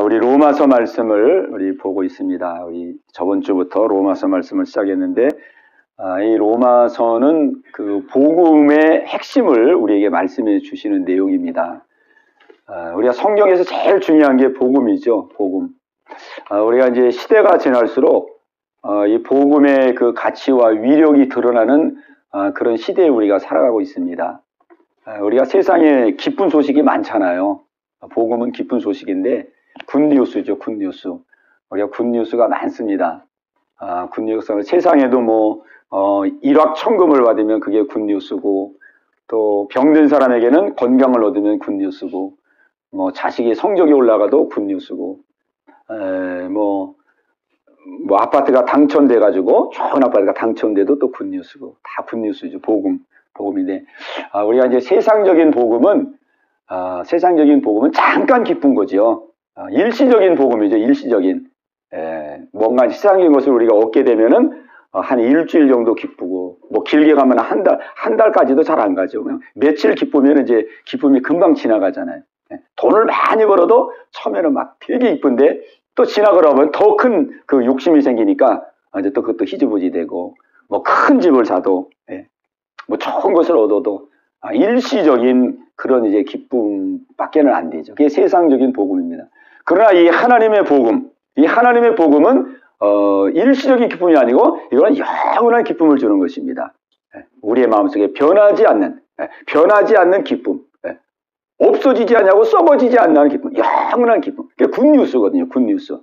우리 로마서 말씀을 우리 보고 있습니다. 우리 저번 주부터 로마서 말씀을 시작했는데, 이 로마서는 그 복음의 핵심을 우리에게 말씀해 주시는 내용입니다. 우리가 성경에서 제일 중요한 게 복음이죠. 복음. 우리가 이제 시대가 지날수록 이 복음의 그 가치와 위력이 드러나는 그런 시대에 우리가 살아가고 있습니다. 우리가 세상에 기쁜 소식이 많잖아요. 복음은 기쁜 소식인데 굿뉴스죠. 굿뉴스. 우리가 굿뉴스가 많습니다. 굿뉴스는 세상에도 뭐 일확천금을 받으면 그게 굿뉴스고, 또 병든 사람에게는 건강을 얻으면 굿뉴스고, 뭐 자식이 성적이 올라가도 굿뉴스고, 뭐 아파트가 당첨돼 가지고 좋은 아파트가 당첨돼도 또 굿뉴스고, 다 굿뉴스죠. 복음인데, 우리가 이제 세상적인 복음은 잠깐 기쁜 거죠. 일시적인 복음이죠. 일시적인. 뭔가 세상적인 것을 우리가 얻게 되면은 한 일주일 정도 기쁘고, 뭐 길게 가면 한 달까지도 잘 안 가죠. 그냥 며칠 기쁘면 이제 기쁨이 금방 지나가잖아요. 돈을 많이 벌어도 처음에는 막 되게 기쁜데 또 지나가다 보면 더 큰 그 욕심이 생기니까 이제 또 그것도 희지부지 되고, 뭐 큰 집을 사도, 뭐 좋은 것을 얻어도 일시적인 그런 이제 기쁨밖에는 안 되죠. 그게 세상적인 복음입니다. 그러나 이 하나님의 복음은 일시적인 기쁨이 아니고 이거는 영원한 기쁨을 주는 것입니다. 우리의 마음속에 변하지 않는 기쁨, 없어지지 않냐고 썩어지지 않는 기쁨, 영원한 기쁨. 그게 굿뉴스거든요. 굿뉴스.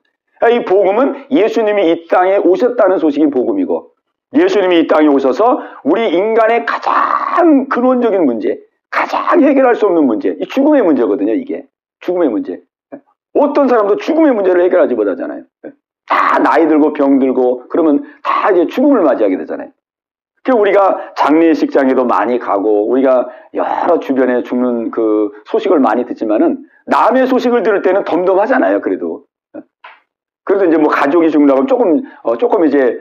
이 복음은 예수님이 이 땅에 오셨다는 소식이 복음이고, 예수님이 이 땅에 오셔서 우리 인간의 가장 근원적인 문제, 가장 해결할 수 없는 문제, 이 죽음의 문제거든요. 이게 죽음의 문제. 어떤 사람도 죽음의 문제를 해결하지 못하잖아요. 다 나이 들고 병 들고 그러면 다 이제 죽음을 맞이하게 되잖아요. 그래서 우리가 장례식장에도 많이 가고, 우리가 여러 주변에 죽는 그 소식을 많이 듣지만은 남의 소식을 들을 때는 덤덤하잖아요. 그래도 이제 뭐 가족이 죽는다고 조금 이제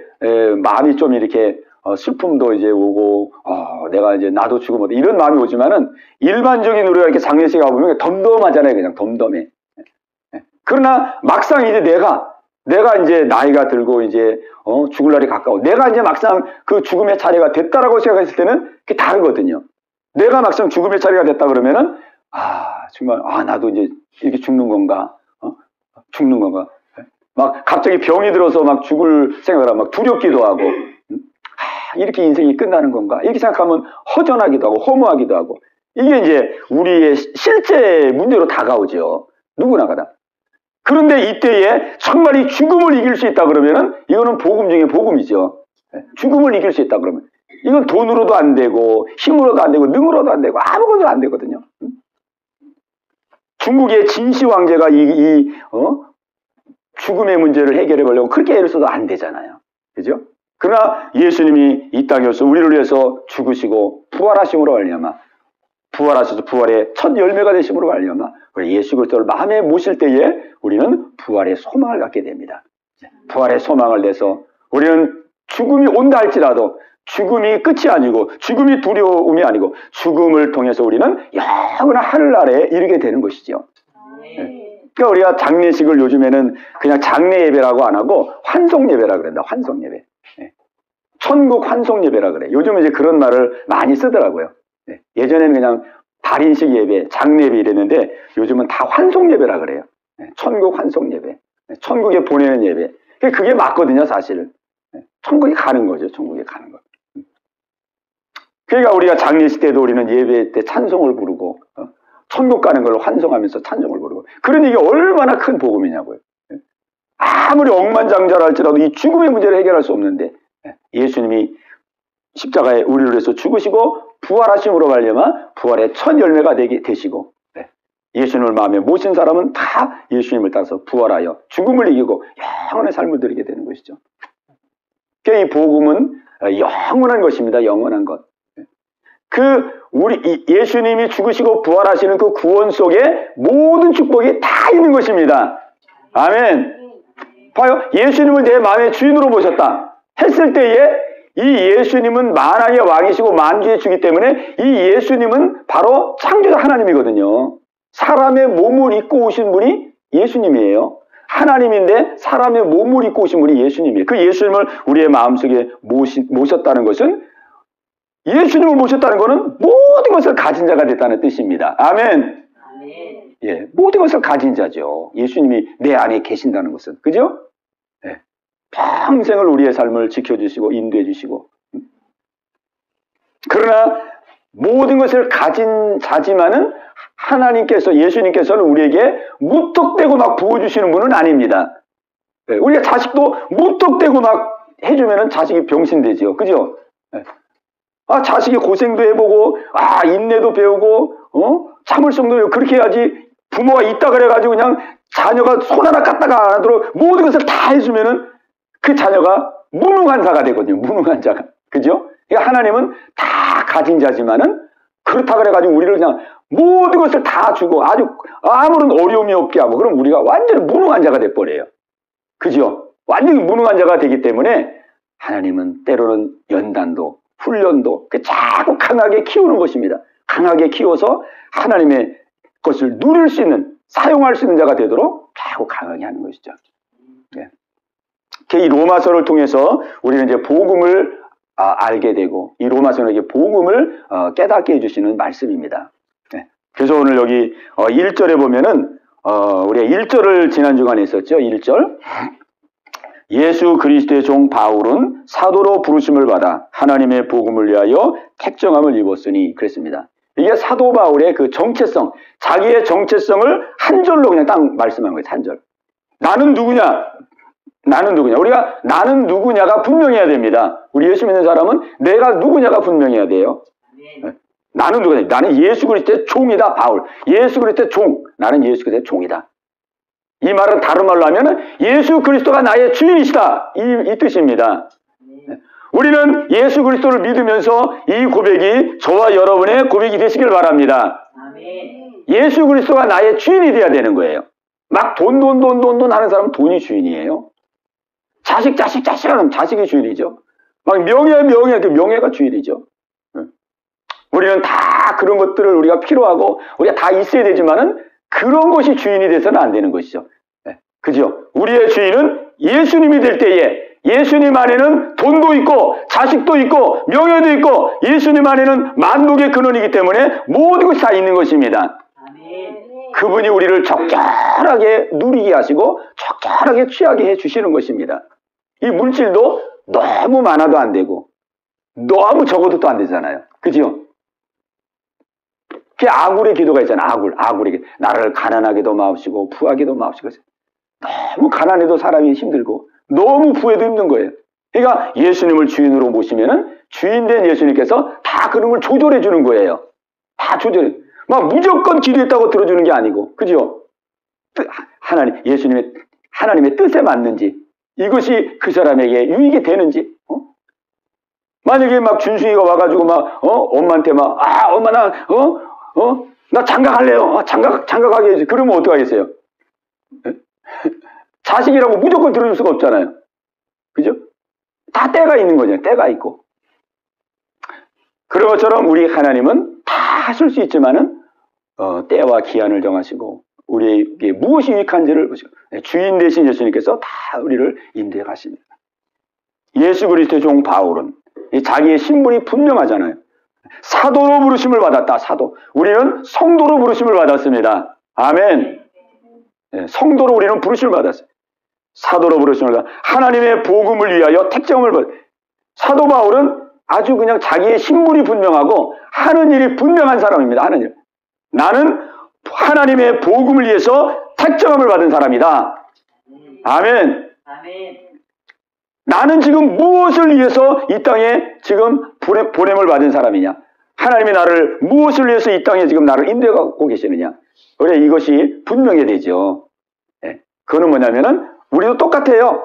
마음이 좀 이렇게 슬픔도 이제 오고, 내가 이제 나도 죽으면 이런 마음이 오지만은 일반적인 우리가 이렇게 장례식 가보면 덤덤하잖아요. 그냥 덤덤해. 그러나 막상 이제 내가 이제 나이가 들고 이제 죽을 날이 가까워, 내가 이제 막상 그 죽음의 차례가 됐다라고 생각했을 때는 그게 다르거든요. 내가 막상 죽음의 차례가 됐다 그러면은 정말 나도 이제 이렇게 죽는 건가, 막 갑자기 병이 들어서 막 죽을 생각을 하고 막 두렵기도 하고, 이렇게 인생이 끝나는 건가 이렇게 생각하면 허전하기도 하고 허무하기도 하고, 이게 이제 우리의 실제 문제로 다가오죠. 누구나가 다. 그런데 이때에 정말 이 죽음을 이길 수 있다 그러면은 이거는 복음 중에 복음이죠. 죽음을 이길 수 있다 그러면 이건 돈으로도 안 되고 힘으로도 안 되고 능으로도 안 되고 아무것도 안 되거든요. 중국의 진시 황제가 죽음의 문제를 해결해 보려고 그렇게 애를 써도 안 되잖아요. 그죠? 그러나 예수님이 이 땅에 오셔서 우리를 위해서 죽으시고 부활하심으로 말미암아, 부활하셔서 부활의 첫 열매가 되심으로 말미암아 우리 예수 그리스도를 마음에 모실 때에 우리는 부활의 소망을 갖게 됩니다. 부활의 소망을 내서 우리는 죽음이 온다 할지라도 죽음이 끝이 아니고, 죽음이 두려움이 아니고, 죽음을 통해서 우리는 영원한 하늘나라에 이르게 되는 것이죠. 그러니까 우리가 장례식을 요즘에는 그냥 장례 예배라고 안 하고 환송 예배라 그런다. 환송 예배. 천국 환송 예배라 그래. 요즘 이제 그런 말을 많이 쓰더라고요. 예전에는 그냥 발인식 예배, 장례 예배 이랬는데 요즘은 다 환송 예배라 그래요. 천국 환송 예배. 천국에 보내는 예배. 그게 맞거든요, 사실. 천국에 가는 거죠. 천국에 가는 거. 그러니까 우리가 장례식 때도 우리는 예배 때 찬송을 부르고, 천국 가는 걸 환송하면서 찬송을 부르고, 그러니 이게 얼마나 큰 복음이냐고요. 아무리 억만장자라 할지라도 이 죽음의 문제를 해결할 수 없는데 예수님이 십자가에 우리를 위해서 죽으시고 부활하심으로 말미암아 부활의 첫 열매가 되시고, 예수님을 마음에 모신 사람은 다 예수님을 따라서 부활하여 죽음을 이기고 영원의 삶을 누리게 되는 것이죠. 이 복음은 영원한 것입니다. 영원한 것. 우리 예수님이 죽으시고 부활하시는 그 구원 속에 모든 축복이 다 있는 것입니다. 아멘. 봐요. 예수님을 내 마음의 주인으로 모셨다 했을 때에 이 예수님은 만왕의 왕이시고 만주의 주기 때문에 이 예수님은 바로 창조자 하나님이거든요. 사람의 몸을 입고 오신 분이 예수님이에요. 하나님인데 사람의 몸을 입고 오신 분이 예수님이에요. 그 예수님을 우리의 마음속에 모셨다는 것은, 예수님을 모셨다는 것은 모든 것을 가진 자가 됐다는 뜻입니다. 아멘. 예, 모든 것을 가진 자죠. 예수님이 내 안에 계신다는 것은. 그죠? 예, 평생을 우리의 삶을 지켜주시고 인도해 주시고. 그러나 모든 것을 가진 자지만은 하나님께서, 예수님께서는 우리에게 무턱대고 막 부어주시는 분은 아닙니다. 예, 우리가 자식도 무턱대고 막 해주면은 자식이 병신되죠. 그죠? 예. 자식이 고생도 해보고, 인내도 배우고, 참을성도 배우고, 그렇게 해야지. 부모가 있다 그래가지고 그냥 자녀가 손 하나 갖다가 안 하도록 모든 것을 다 해주면은 그 자녀가 무능한 자가 되거든요. 무능한 자가. 그죠? 그러니까 하나님은 다 가진 자지만은 그렇다 그래가지고 우리를 그냥 모든 것을 다 주고 아주 아무런 어려움이 없게 하고, 그럼 우리가 완전히 무능한 자가 돼버려요. 그죠? 완전히 무능한 자가 되기 때문에 하나님은 때로는 연단도, 훈련도 자꾸 강하게 키우는 것입니다. 강하게 키워서 하나님의 것을 누릴 수 있는, 사용할 수 있는 자가 되도록 자꾸 강하게 하는 것이죠. 네. 이 로마서를 통해서 우리는 이제 복음을 알게 되고, 이 로마서는 이게 복음을 깨닫게 해주시는 말씀입니다. 네. 그래서 오늘 여기 1절에 보면은 우리가 1절을 지난 주간에 했었죠. 1절. 예수 그리스도의 종 바울은 사도로 부르심을 받아 하나님의 복음을 위하여 택정함을 입었으니, 그랬습니다. 이게 사도 바울의 그 정체성, 자기의 정체성을 한 절로 그냥 딱 말씀한 거예요. 한 절. 나는 누구냐? 나는 누구냐? 우리가 나는 누구냐가 분명해야 됩니다. 우리 예수 믿는 사람은 내가 누구냐가 분명해야 돼요. 네. 나는 누구냐? 나는 예수 그리스도의 종이다. 바울. 예수 그리스도의 종. 나는 예수 그리스도의 종이다. 이 말은 다른 말로 하면 예수 그리스도가 나의 주인이시다. 이 뜻입니다. 우리는 예수 그리스도를 믿으면서 이 고백이 저와 여러분의 고백이 되시길 바랍니다. 예수 그리스도가 나의 주인이 돼야 되는 거예요. 막 돈 하는 사람은 돈이 주인이에요. 자식 하면 자식이 주인이죠. 막 명예가 주인이죠. 우리는 다 그런 것들을 우리가 필요하고 우리가 다 있어야 되지만은 그런 것이 주인이 돼서는 안 되는 것이죠. 그죠? 우리의 주인은 예수님이 될 때에, 예수님 안에는 돈도 있고 자식도 있고 명예도 있고 예수님 안에는 만국의 근원이기 때문에 모든 것이 다 있는 것입니다. 그분이 우리를 적절하게 누리게 하시고 적절하게 취하게 해주시는 것입니다. 이 물질도 너무 많아도 안 되고 너무 적어도 또 안 되잖아요. 그죠? 그 아굴의 기도가 있잖아요. 아굴의 기도. 나를 가난하게도 마옵시고 부하게도 마옵시고. 너무 가난해도 사람이 힘들고 너무 부해도 힘든 거예요. 그러니까 예수님을 주인으로 모시면은 주인된 예수님께서 다 그런 걸 조절해 주는 거예요. 다 조절해. 막 무조건 기도했다고 들어주는 게 아니고, 그죠? 하나님의 뜻에 맞는지, 이것이 그 사람에게 유익이 되는지, 만약에 막 준숭이가 와가지고 엄마한테 엄마 나 장가갈래요. 장가가게 해야지. 그러면 어떡하겠어요? 자식이라고 무조건 들어줄 수가 없잖아요. 그죠? 다 때가 있는 거죠. 때가 있고. 그런 것처럼 우리 하나님은 다 하실 수 있지만은, 때와 기한을 정하시고, 우리에게 무엇이 유익한지를 보시고, 주인 되신 예수님께서 다 우리를 인도해 가십니다. 예수 그리스도의 종 바울은 자기의 신분이 분명하잖아요. 사도로 부르심을 받았다. 사도. 우리는 성도로 부르심을 받았습니다. 아멘. 네, 성도로 우리는 부르심을 받았어요. 사도로 부르심을 받았다. 하나님의 복음을 위하여 택정을 받았다. 사도 바울은 아주 그냥 자기의 신분이 분명하고 하는 일이 분명한 사람입니다. 하는 일. 나는 하나님의 복음을 위해서 택정함을 받은 사람이다. 아멘. 나는 지금 무엇을 위해서 이 땅에 지금 보냄을 받은 사람이냐? 하나님이 나를 무엇을 위해서 이 땅에 지금 나를 인도하고 계시느냐? 그래, 이것이 분명해야 되죠. 네. 그거는 뭐냐면은 우리도 똑같아요.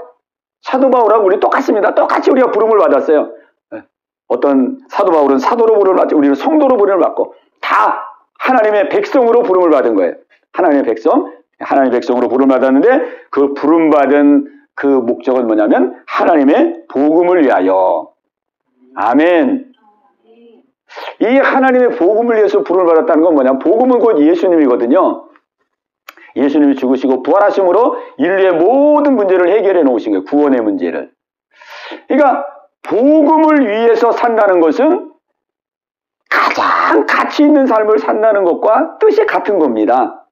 사도 바울하고 우리 똑같습니다. 똑같이 우리가 부름을 받았어요. 네. 어떤 사도 바울은 사도로 부름을 받고 우리는 성도로 부름을 받고 다 하나님의 백성으로 부름을 받은 거예요. 하나님의 백성으로 부름을 받았는데 그 부름받은 그 목적은 뭐냐면 하나님의 복음을 위하여. 아멘. 이 하나님의 복음을 위해서 부름을 받았다는 건 뭐냐면 복음은 곧 예수님이거든요. 예수님이 죽으시고 부활하심으로 인류의 모든 문제를 해결해 놓으신 거예요. 구원의 문제를. 그러니까 복음을 위해서 산다는 것은 가장 가치 있는 삶을 산다는 것과 뜻이 같은 겁니다.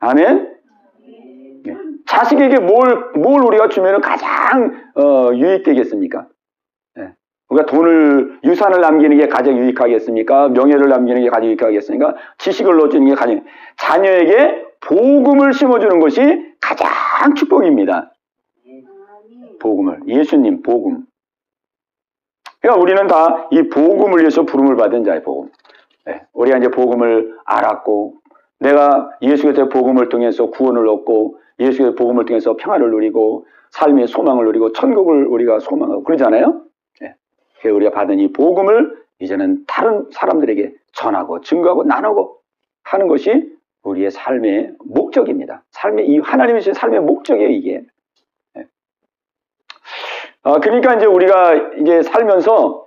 아멘? 자식에게 뭘 우리가 주면 가장 유익되겠습니까? 우리가 유산을 남기는 게 가장 유익하겠습니까? 명예를 남기는 게 가장 유익하겠습니까? 지식을 넣어주는 게 가장, 자녀에게 복음을 심어주는 것이 가장 축복입니다. 복음을, 예수님 복음. 그러니까 우리는 다 이 복음을 위해서 부름을 받은 자의 복음. 우리가 이제 복음을 알았고, 내가 예수께서의 복음을 통해서 구원을 얻고, 예수의 복음을 통해서 평화를 누리고, 삶의 소망을 누리고, 천국을 우리가 소망하고, 그러잖아요? 우리가 받은 이 복음을 이제는 다른 사람들에게 전하고, 증거하고, 나누고 하는 것이 우리의 삶의 목적입니다. 이 하나님이 주신 삶의 목적이에요, 이게. 그러니까 이제 우리가 이제 살면서,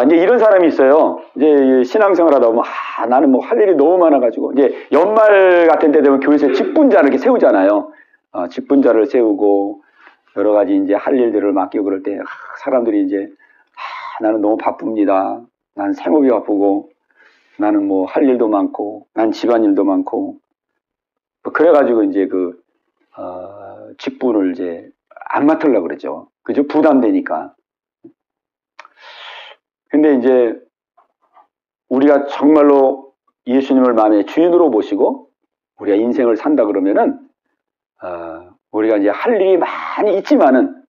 이제 이런 사람이 있어요. 이제 신앙생활 하다 보면, 나는 뭐 할 일이 너무 많아가지고, 이제 연말 같은 때 되면 교회에서 직분자를 이렇게 세우잖아요. 직분자를 세우고, 여러 가지 이제 할 일들을 맡기고 그럴 때, 사람들이 이제, 나는 너무 바쁩니다. 난 생업이 바쁘고, 나는 뭐 할 일도 많고, 난 집안일도 많고, 그래가지고 이제 직분을 이제 안 맡으려고 그러죠. 그죠? 부담되니까. 근데 이제 우리가 정말로 예수님을 마음의 주인으로 모시고 우리가 인생을 산다 그러면은 우리가 이제 할 일이 많이 있지만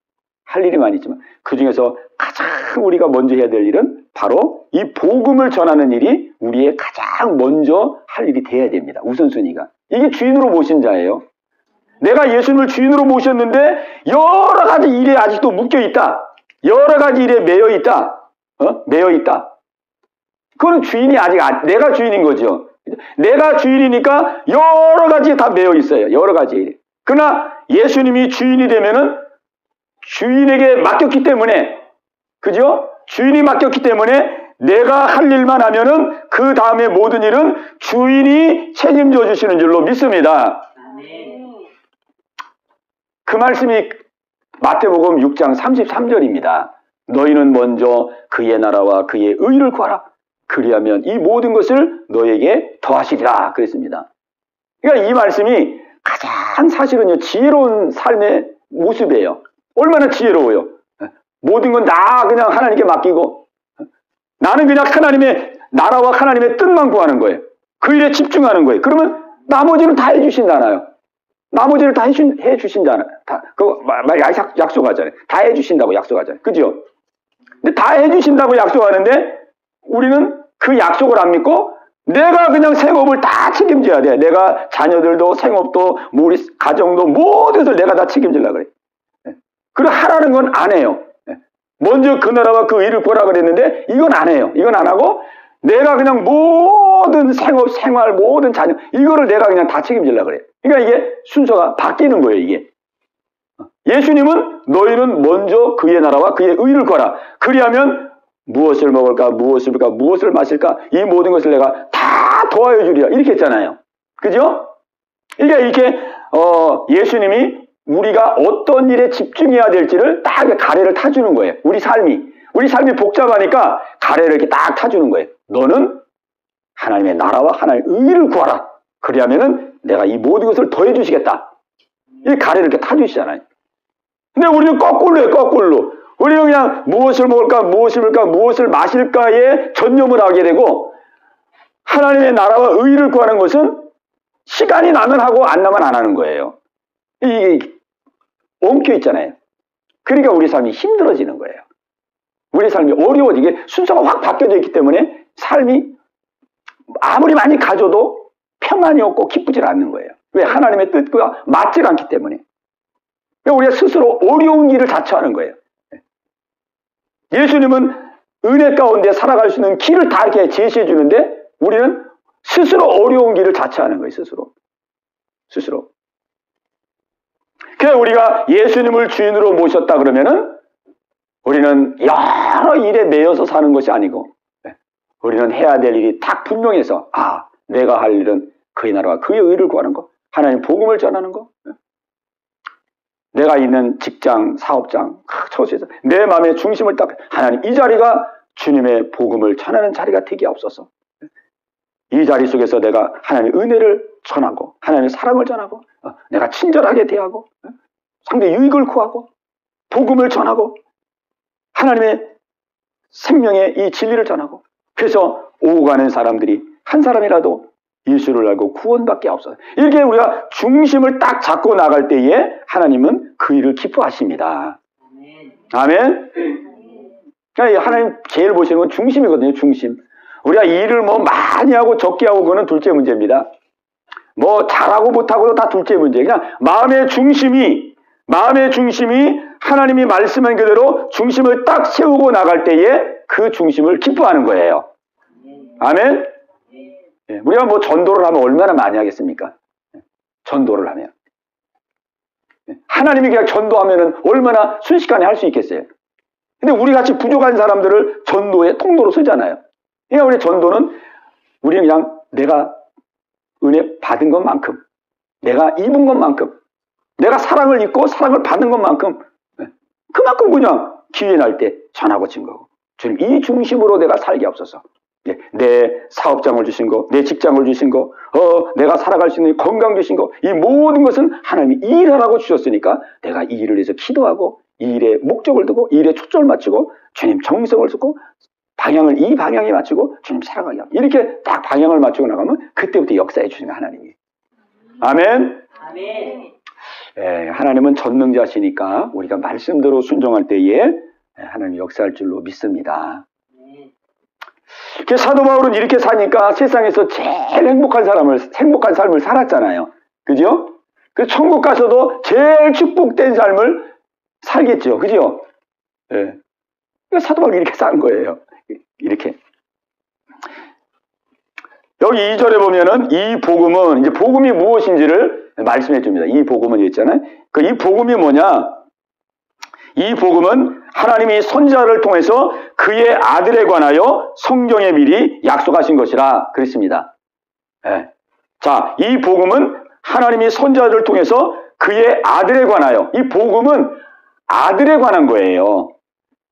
그 중에서 가장 우리가 먼저 해야 될 일은 바로 이 복음을 전하는 일이 우리의 가장 먼저 할 일이 돼야 됩니다. 우선순위가. 이게 주인으로 모신 자예요. 내가 예수님을 주인으로 모셨는데 여러 가지 일에 아직도 묶여 있다. 여러 가지 일에 매여 있다. 매여 있다. 그건 주인이 아직 내가 주인인 거죠. 내가 주인이니까 여러 가지 다 매여 있어요. 여러 가지 일에. 그러나 예수님이 주인이 되면은 주인에게 맡겼기 때문에, 그죠? 주인이 맡겼기 때문에 내가 할 일만 하면은 그 다음에 모든 일은 주인이 책임져 주시는 줄로 믿습니다. 그 말씀이 마태복음 6장 33절입니다. 너희는 먼저 그의 나라와 그의 의를 구하라. 그리하면 이 모든 것을 너에게 더하시리라. 그랬습니다. 그러니까 이 말씀이 가장 사실은요, 지혜로운 삶의 모습이에요. 얼마나 지혜로워요. 모든 건 다 그냥 하나님께 맡기고, 나는 그냥 하나님의 나라와 하나님의 뜻만 구하는 거예요. 그 일에 집중하는 거예요. 그러면 나머지는 다 해주신다나요? 나머지를 다 해주신다나요? 약속하잖아요. 다 해주신다고 약속하잖아요. 그죠? 근데 다 해주신다고 약속하는데 우리는 그 약속을 안 믿고 내가 그냥 생업을 다 책임져야 돼. 내가 자녀들도 생업도 우리 가정도 모든 것을 내가 다 책임지려고 그래. 그리고 하라는 건 안 해요. 먼저 그 나라와 그 일을 구하라 그랬는데 이건 안 해요. 이건 안 하고 내가 그냥 모든 생업, 생활, 모든 자녀 이거를 내가 그냥 다 책임지려고 그래. 그러니까 이게 순서가 바뀌는 거예요. 이게. 예수님은 너희는 먼저 그의 나라와 그의 의를 구하라. 그리하면 무엇을 먹을까, 무엇을 볼까, 무엇을 마실까 이 모든 것을 내가 다 도와여 주리라. 이렇게 했잖아요. 그죠? 그러니까 이렇게 예수님이 우리가 어떤 일에 집중해야 될지를 딱 가래를 타주는 거예요. 우리 삶이 복잡하니까 가래를 이렇게 딱 타주는 거예요. 너는 하나님의 나라와 하나님의 의를 구하라. 그리하면은 내가 이 모든 것을 더해 주시겠다. 이 가래를 이렇게 타주시잖아요. 근데 우리는 거꾸로 해요. 거꾸로. 우리는 그냥 무엇을 먹을까, 무엇을 입을까, 무엇을 마실까에 전념을 하게 되고 하나님의 나라와 의를 구하는 것은 시간이 나면 하고 안 나면 안 하는 거예요. 이게 엉켜 있잖아요. 그러니까 우리 삶이 힘들어지는 거예요. 우리 삶이 어려워지게 순서가 확 바뀌어져 있기 때문에 삶이 아무리 많이 가져도 평안이 없고 기쁘질 않는 거예요. 왜? 하나님의 뜻과 맞질 않기 때문에. 우리가 스스로 어려운 길을 자처하는 거예요. 예수님은 은혜 가운데 살아갈 수 있는 길을 다 이렇게 제시해 주는데 우리는 스스로 어려운 길을 자처하는 거예요. 스스로. 그래서 우리가 예수님을 주인으로 모셨다 그러면은 우리는 여러 일에 매여서 사는 것이 아니고 우리는 해야 될 일이 딱 분명해서 내가 할 일은 그의 나라와 그의 의를 구하는 것, 하나님 복음을 전하는 것. 내가 있는 직장, 사업장, 처소에서 내 마음의 중심을 딱 하나님 이 자리가 주님의 복음을 전하는 자리가 되게 없어서 이 자리 속에서 내가 하나님의 은혜를 전하고 하나님의 사랑을 전하고 내가 친절하게 대하고 상대 유익을 구하고 복음을 전하고 하나님의 생명의 이 진리를 전하고 그래서 오고 가는 사람들이 한 사람이라도 예수를 알고 구원밖에 없어요. 이렇게 우리가 중심을 딱 잡고 나갈 때에 하나님은 그 일을 기뻐하십니다. 아멘. 그러니까 하나님 제일 보시는 건 중심이거든요. 중심. 우리가 일을 뭐 많이 하고 적게 하고 그거는 둘째 문제입니다. 뭐 잘하고 못하고도 다 둘째 문제. 그냥 마음의 중심이 하나님이 말씀한 그대로 중심을 딱 세우고 나갈 때에 그 중심을 기뻐하는 거예요. 아멘. 우리가 뭐 전도를 하면 얼마나 많이 하겠습니까? 전도를 하면. 하나님이 그냥 전도하면은 얼마나 순식간에 할 수 있겠어요? 근데 우리 같이 부족한 사람들을 전도의 통로로 쓰잖아요. 그러니까 우리 전도는 우리는 그냥 내가 은혜 받은 것만큼, 내가 입은 것만큼, 내가 사랑을 입고 사랑을 받는 것만큼, 그만큼 그냥 기회 날 때 전하고 친 거고. 주님, 이 중심으로 내가 살게 없어서. 내 사업장을 주신 거, 내 직장을 주신 거, 내가 살아갈 수 있는 건강 주신 거, 이 모든 것은 하나님이 일하라고 주셨으니까 내가 이 일을 위해서 기도하고 이 일에 목적을 두고 이 일에 초점을 맞추고 주님 정성을 쏟고 방향을 이 방향에 맞추고 주님 사랑하게 하고 이렇게 딱 방향을 맞추고 나가면 그때부터 역사해 주시는 하나님이. 아멘. 아멘. 하나님은 전능자시니까 우리가 말씀대로 순종할 때에 하나님 역사할 줄로 믿습니다. 사도 바울은 이렇게 사니까 세상에서 제일 행복한 삶을 살았잖아요. 그죠? 그 천국 가서도 제일 축복된 삶을 살겠죠. 그죠? 사도 바울이 이렇게 산 거예요. 이렇게. 여기 2절에 보면은 이 복음은, 이제 복음이 무엇인지를 말씀해 줍니다. 이 복음은 있잖아요. 이 복음이 뭐냐? 이 복음은 하나님이 선지자를 통해서 그의 아들에 관하여 성경에 미리 약속하신 것이라 그랬습니다. 자, 이 복음은 하나님이 선지자를 통해서 그의 아들에 관하여, 이 복음은 아들에 관한 거예요.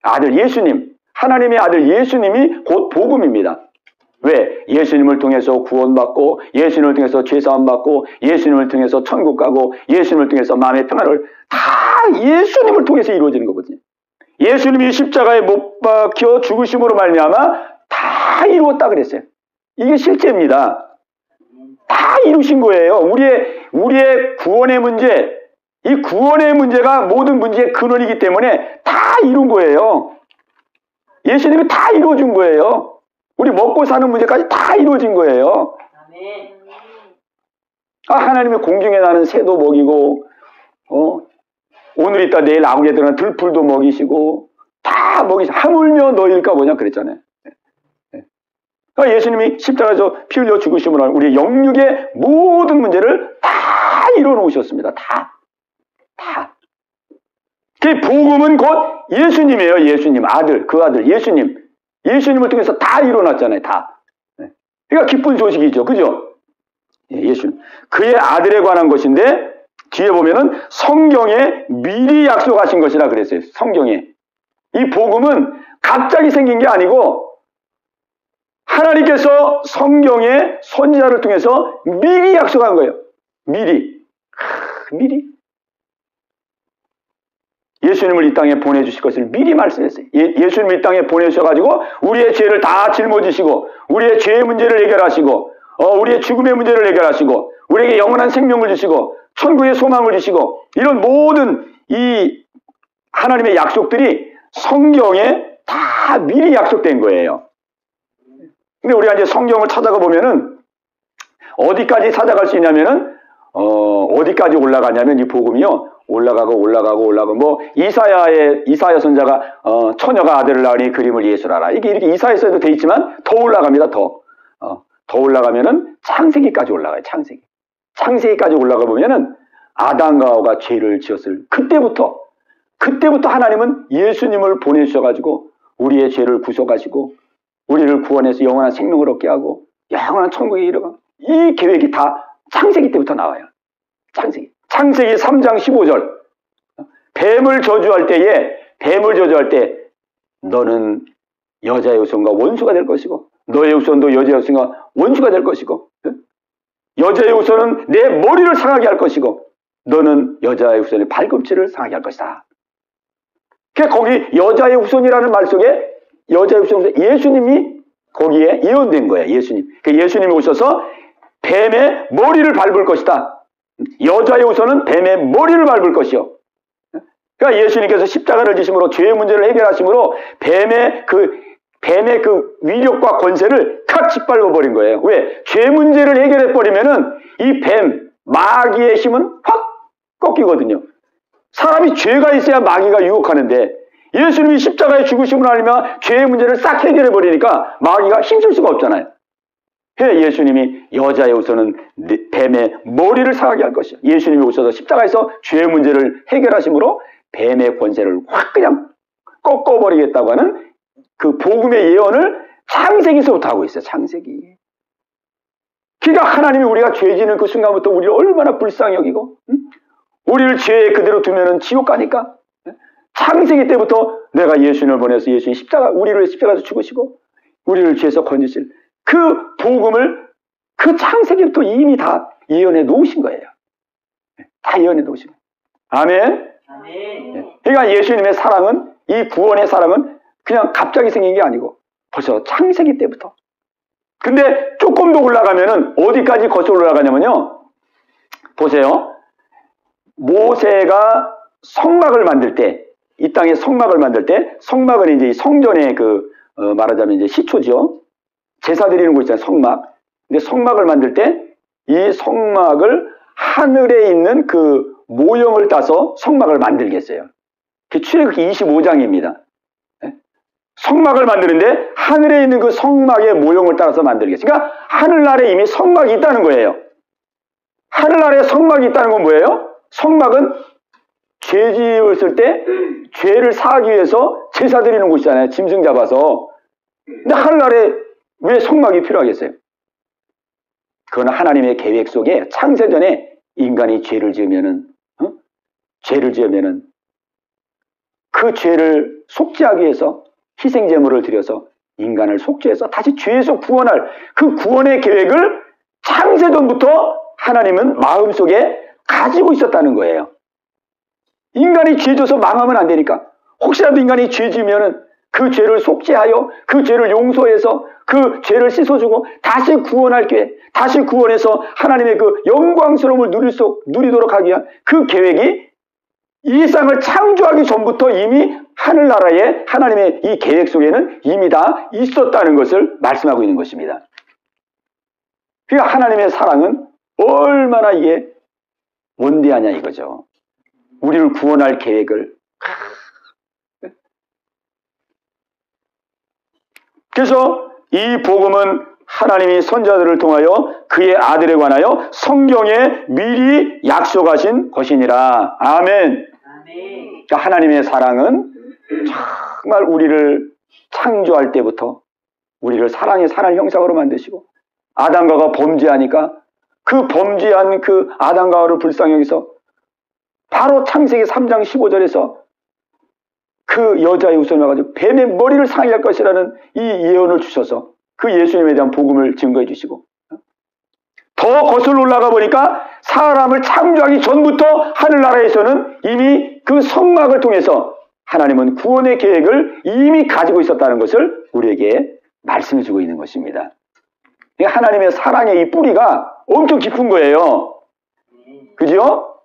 아들 예수님, 하나님의 아들 예수님이 곧 복음입니다. 왜? 예수님을 통해서 구원받고 예수님을 통해서 죄사함 받고 예수님을 통해서 천국 가고 예수님을 통해서 마음의 평안을 다 예수님을 통해서 이루어지는 거거든요. 예수님이 십자가에 못 박혀 죽으심으로 말미암아 다 이루었다 그랬어요. 이게 실제입니다. 다 이루신 거예요. 우리의 구원의 문제, 이 구원의 문제가 모든 문제의 근원이기 때문에 다 이룬 거예요. 예수님이 다 이루어준 거예요. 우리 먹고 사는 문제까지 다 이루어진 거예요. 하나님이 공중에 나는 새도 먹이고, 오늘 있다 내일 아궁이에 들어가는 들풀도 먹이시고, 다 먹이시고, 하물며 너희일까 뭐냐 그랬잖아요. 예수님이 십자가에서 피 흘려 죽으심으로 우리 영육의 모든 문제를 다 이루어 놓으셨습니다. 다. 그 복음은 곧 예수님이에요. 예수님, 아들, 그 아들, 예수님. 예수님을 통해서 다 일어났잖아요. 다. 그러니까 기쁜 소식이죠. 그죠? 예수님. 그의 아들에 관한 것인데 뒤에 보면은 성경에 미리 약속하신 것이라 그랬어요. 성경에. 이 복음은 갑자기 생긴 게 아니고 하나님께서 성경에 선지자를 통해서 미리 약속한 거예요. 미리. 예수님을 이 땅에 보내주실 것을 미리 말씀했어요. 예수님을 이 땅에 보내주셔가지고 우리의 죄를 다 짊어지시고 우리의 죄의 문제를 해결하시고 우리의 죽음의 문제를 해결하시고 우리에게 영원한 생명을 주시고 천국의 소망을 주시고 이런 모든 이 하나님의 약속들이 성경에 다 미리 약속된 거예요. 근데 우리가 이제 성경을 찾아가 보면은 어디까지 찾아갈 수 있냐면은 어디까지 올라가냐면 이 복음이요. 올라가고 뭐 이사야 선자가 처녀가 아들을 낳으니 그림을 예수라라. 이게 이렇게 이사야서에도 돼 있지만 더 올라갑니다. 더 올라가면은 창세기까지 올라가요. 창세기까지 올라가 보면은 아담과 하와가 죄를 지었을 그때부터 하나님은 예수님을 보내주셔가지고 우리의 죄를 구속하시고 우리를 구원해서 영원한 생명을 얻게 하고 영원한 천국에 이르고 이 계획이 다 창세기 때부터 나와요. 창세기 3장 15절. 뱀을 저주할 때 너는 여자의 후손과 원수가 될 것이고 너의 후손도 여자의 후손과 원수가 될 것이고 여자의 후손은 내 머리를 상하게 할 것이고 너는 여자의 후손의 발꿈치를 상하게 할 것이다. 그러니까 거기 여자의 후손이라는 말 속에 여자의 후손 예수님이 거기에 예언된 거예요. 예수님이 오셔서 뱀의 머리를 밟을 것이다. 여자의 후손은 뱀의 머리를 밟을 것이요. 그러니까 예수님께서 십자가를 지심으로 죄의 문제를 해결하심으로 뱀의 그 위력과 권세를 칵 짓밟아버린 거예요. 왜? 죄 문제를 해결해버리면은 이 뱀, 마귀의 힘은 확 꺾이거든요. 사람이 죄가 있어야 마귀가 유혹하는데 예수님이 십자가에 죽으심으로 하면 죄의 문제를 싹 해결해버리니까 마귀가 힘쓸 수가 없잖아요. 예수님이 여자의 후손은 뱀의 머리를 상하게 할 것이요. 예수님이 오셔서 십자가에서 죄의 문제를 해결하심으로 뱀의 권세를 확 그냥 꺾어버리겠다고 하는 그 복음의 예언을 창세기서부터 하고 있어요. 창세기. 그러니까 하나님이 우리가 죄 지는 그 순간부터 우리를 얼마나 불쌍히 여기고 우리를 죄에 그대로 두면은 지옥 가니까 창세기 때부터 내가 예수님을 보내서 예수님 우리를 십자가에서 죽으시고 우리를 죄에서 건지실 그 복음을 그 창세기부터 이미 다 예언해 놓으신 거예요. 다 예언해 놓으신 거예요. 아멘. 그러니까 예수님의 사랑은 이 구원의 사랑은 그냥 갑자기 생긴 게 아니고 벌써 창세기 때부터. 근데 조금 더 올라가면은 어디까지 거슬러 올라가냐면요. 보세요. 모세가 성막을 만들 때, 이 땅에 성막을 만들 때, 성막은 이제 성전의 말하자면 이제 시초죠. 제사 드리는 곳 있잖아요. 성막. 근데 성막을 만들 때, 이 성막을 하늘에 있는 그 모형을 따서 성막을 만들겠어요. 그게 출애굽기 25장입니다. 성막을 만드는데 하늘에 있는 그 성막의 모형을 따라서 만들겠어요. 그러니까 하늘나라에 이미 성막이 있다는 거예요. 하늘나라에 성막이 있다는 건 뭐예요? 성막은 죄 지었을 때 죄를 사하기 위해서 제사 드리는 곳이잖아요. 짐승 잡아서. 근데 하늘나라에 왜 성막이 필요하겠어요? 그건 하나님의 계획 속에 창세전에 인간이 죄를 지으면은 그 죄를 속죄하기 위해서 희생제물을 드려서 인간을 속죄해서 다시 죄에서 구원할 그 구원의 계획을 창세전부터 하나님은 마음속에 가지고 있었다는 거예요. 인간이 죄 져서 망하면 안 되니까 혹시라도 인간이 죄 지으면은 그 죄를 속죄하여 그 죄를 용서해서 그 죄를 씻어주고 다시 구원할 계획, 다시 구원해서 하나님의 그 영광스러움을 누리도록 하기 위한 그 계획이 이 세상을 창조하기 전부터 이미 하늘나라에 하나님의 이 계획 속에는 이미 다 있었다는 것을 말씀하고 있는 것입니다. 그러니까 하나님의 사랑은 얼마나 이게 원대하냐 이거죠. 우리를 구원할 계획을. 그래서 이 복음은 하나님이 선자들을 통하여 그의 아들에 관하여 성경에 미리 약속하신 것이니라. 아멘. 그러니까 하나님의 사랑은 정말 우리를 창조할 때부터 우리를 사랑의 형상으로 만드시고 아담과 범죄하니까 그 범죄한 그 아담과 하와를 불쌍히 여기서 바로 창세기 3장 15절에서 그 여자의 후손을 가지고 뱀의 머리를 상하게 할 것이라는 이 예언을 주셔서 그 예수님에 대한 복음을 증거해 주시고 더 거슬러 올라가 보니까 사람을 창조하기 전부터 하늘나라에서는 이미 그 성막을 통해서 하나님은 구원의 계획을 이미 가지고 있었다는 것을 우리에게 말씀해 주고 있는 것입니다. 하나님의 사랑의 이 뿌리가 엄청 깊은 거예요. 그죠?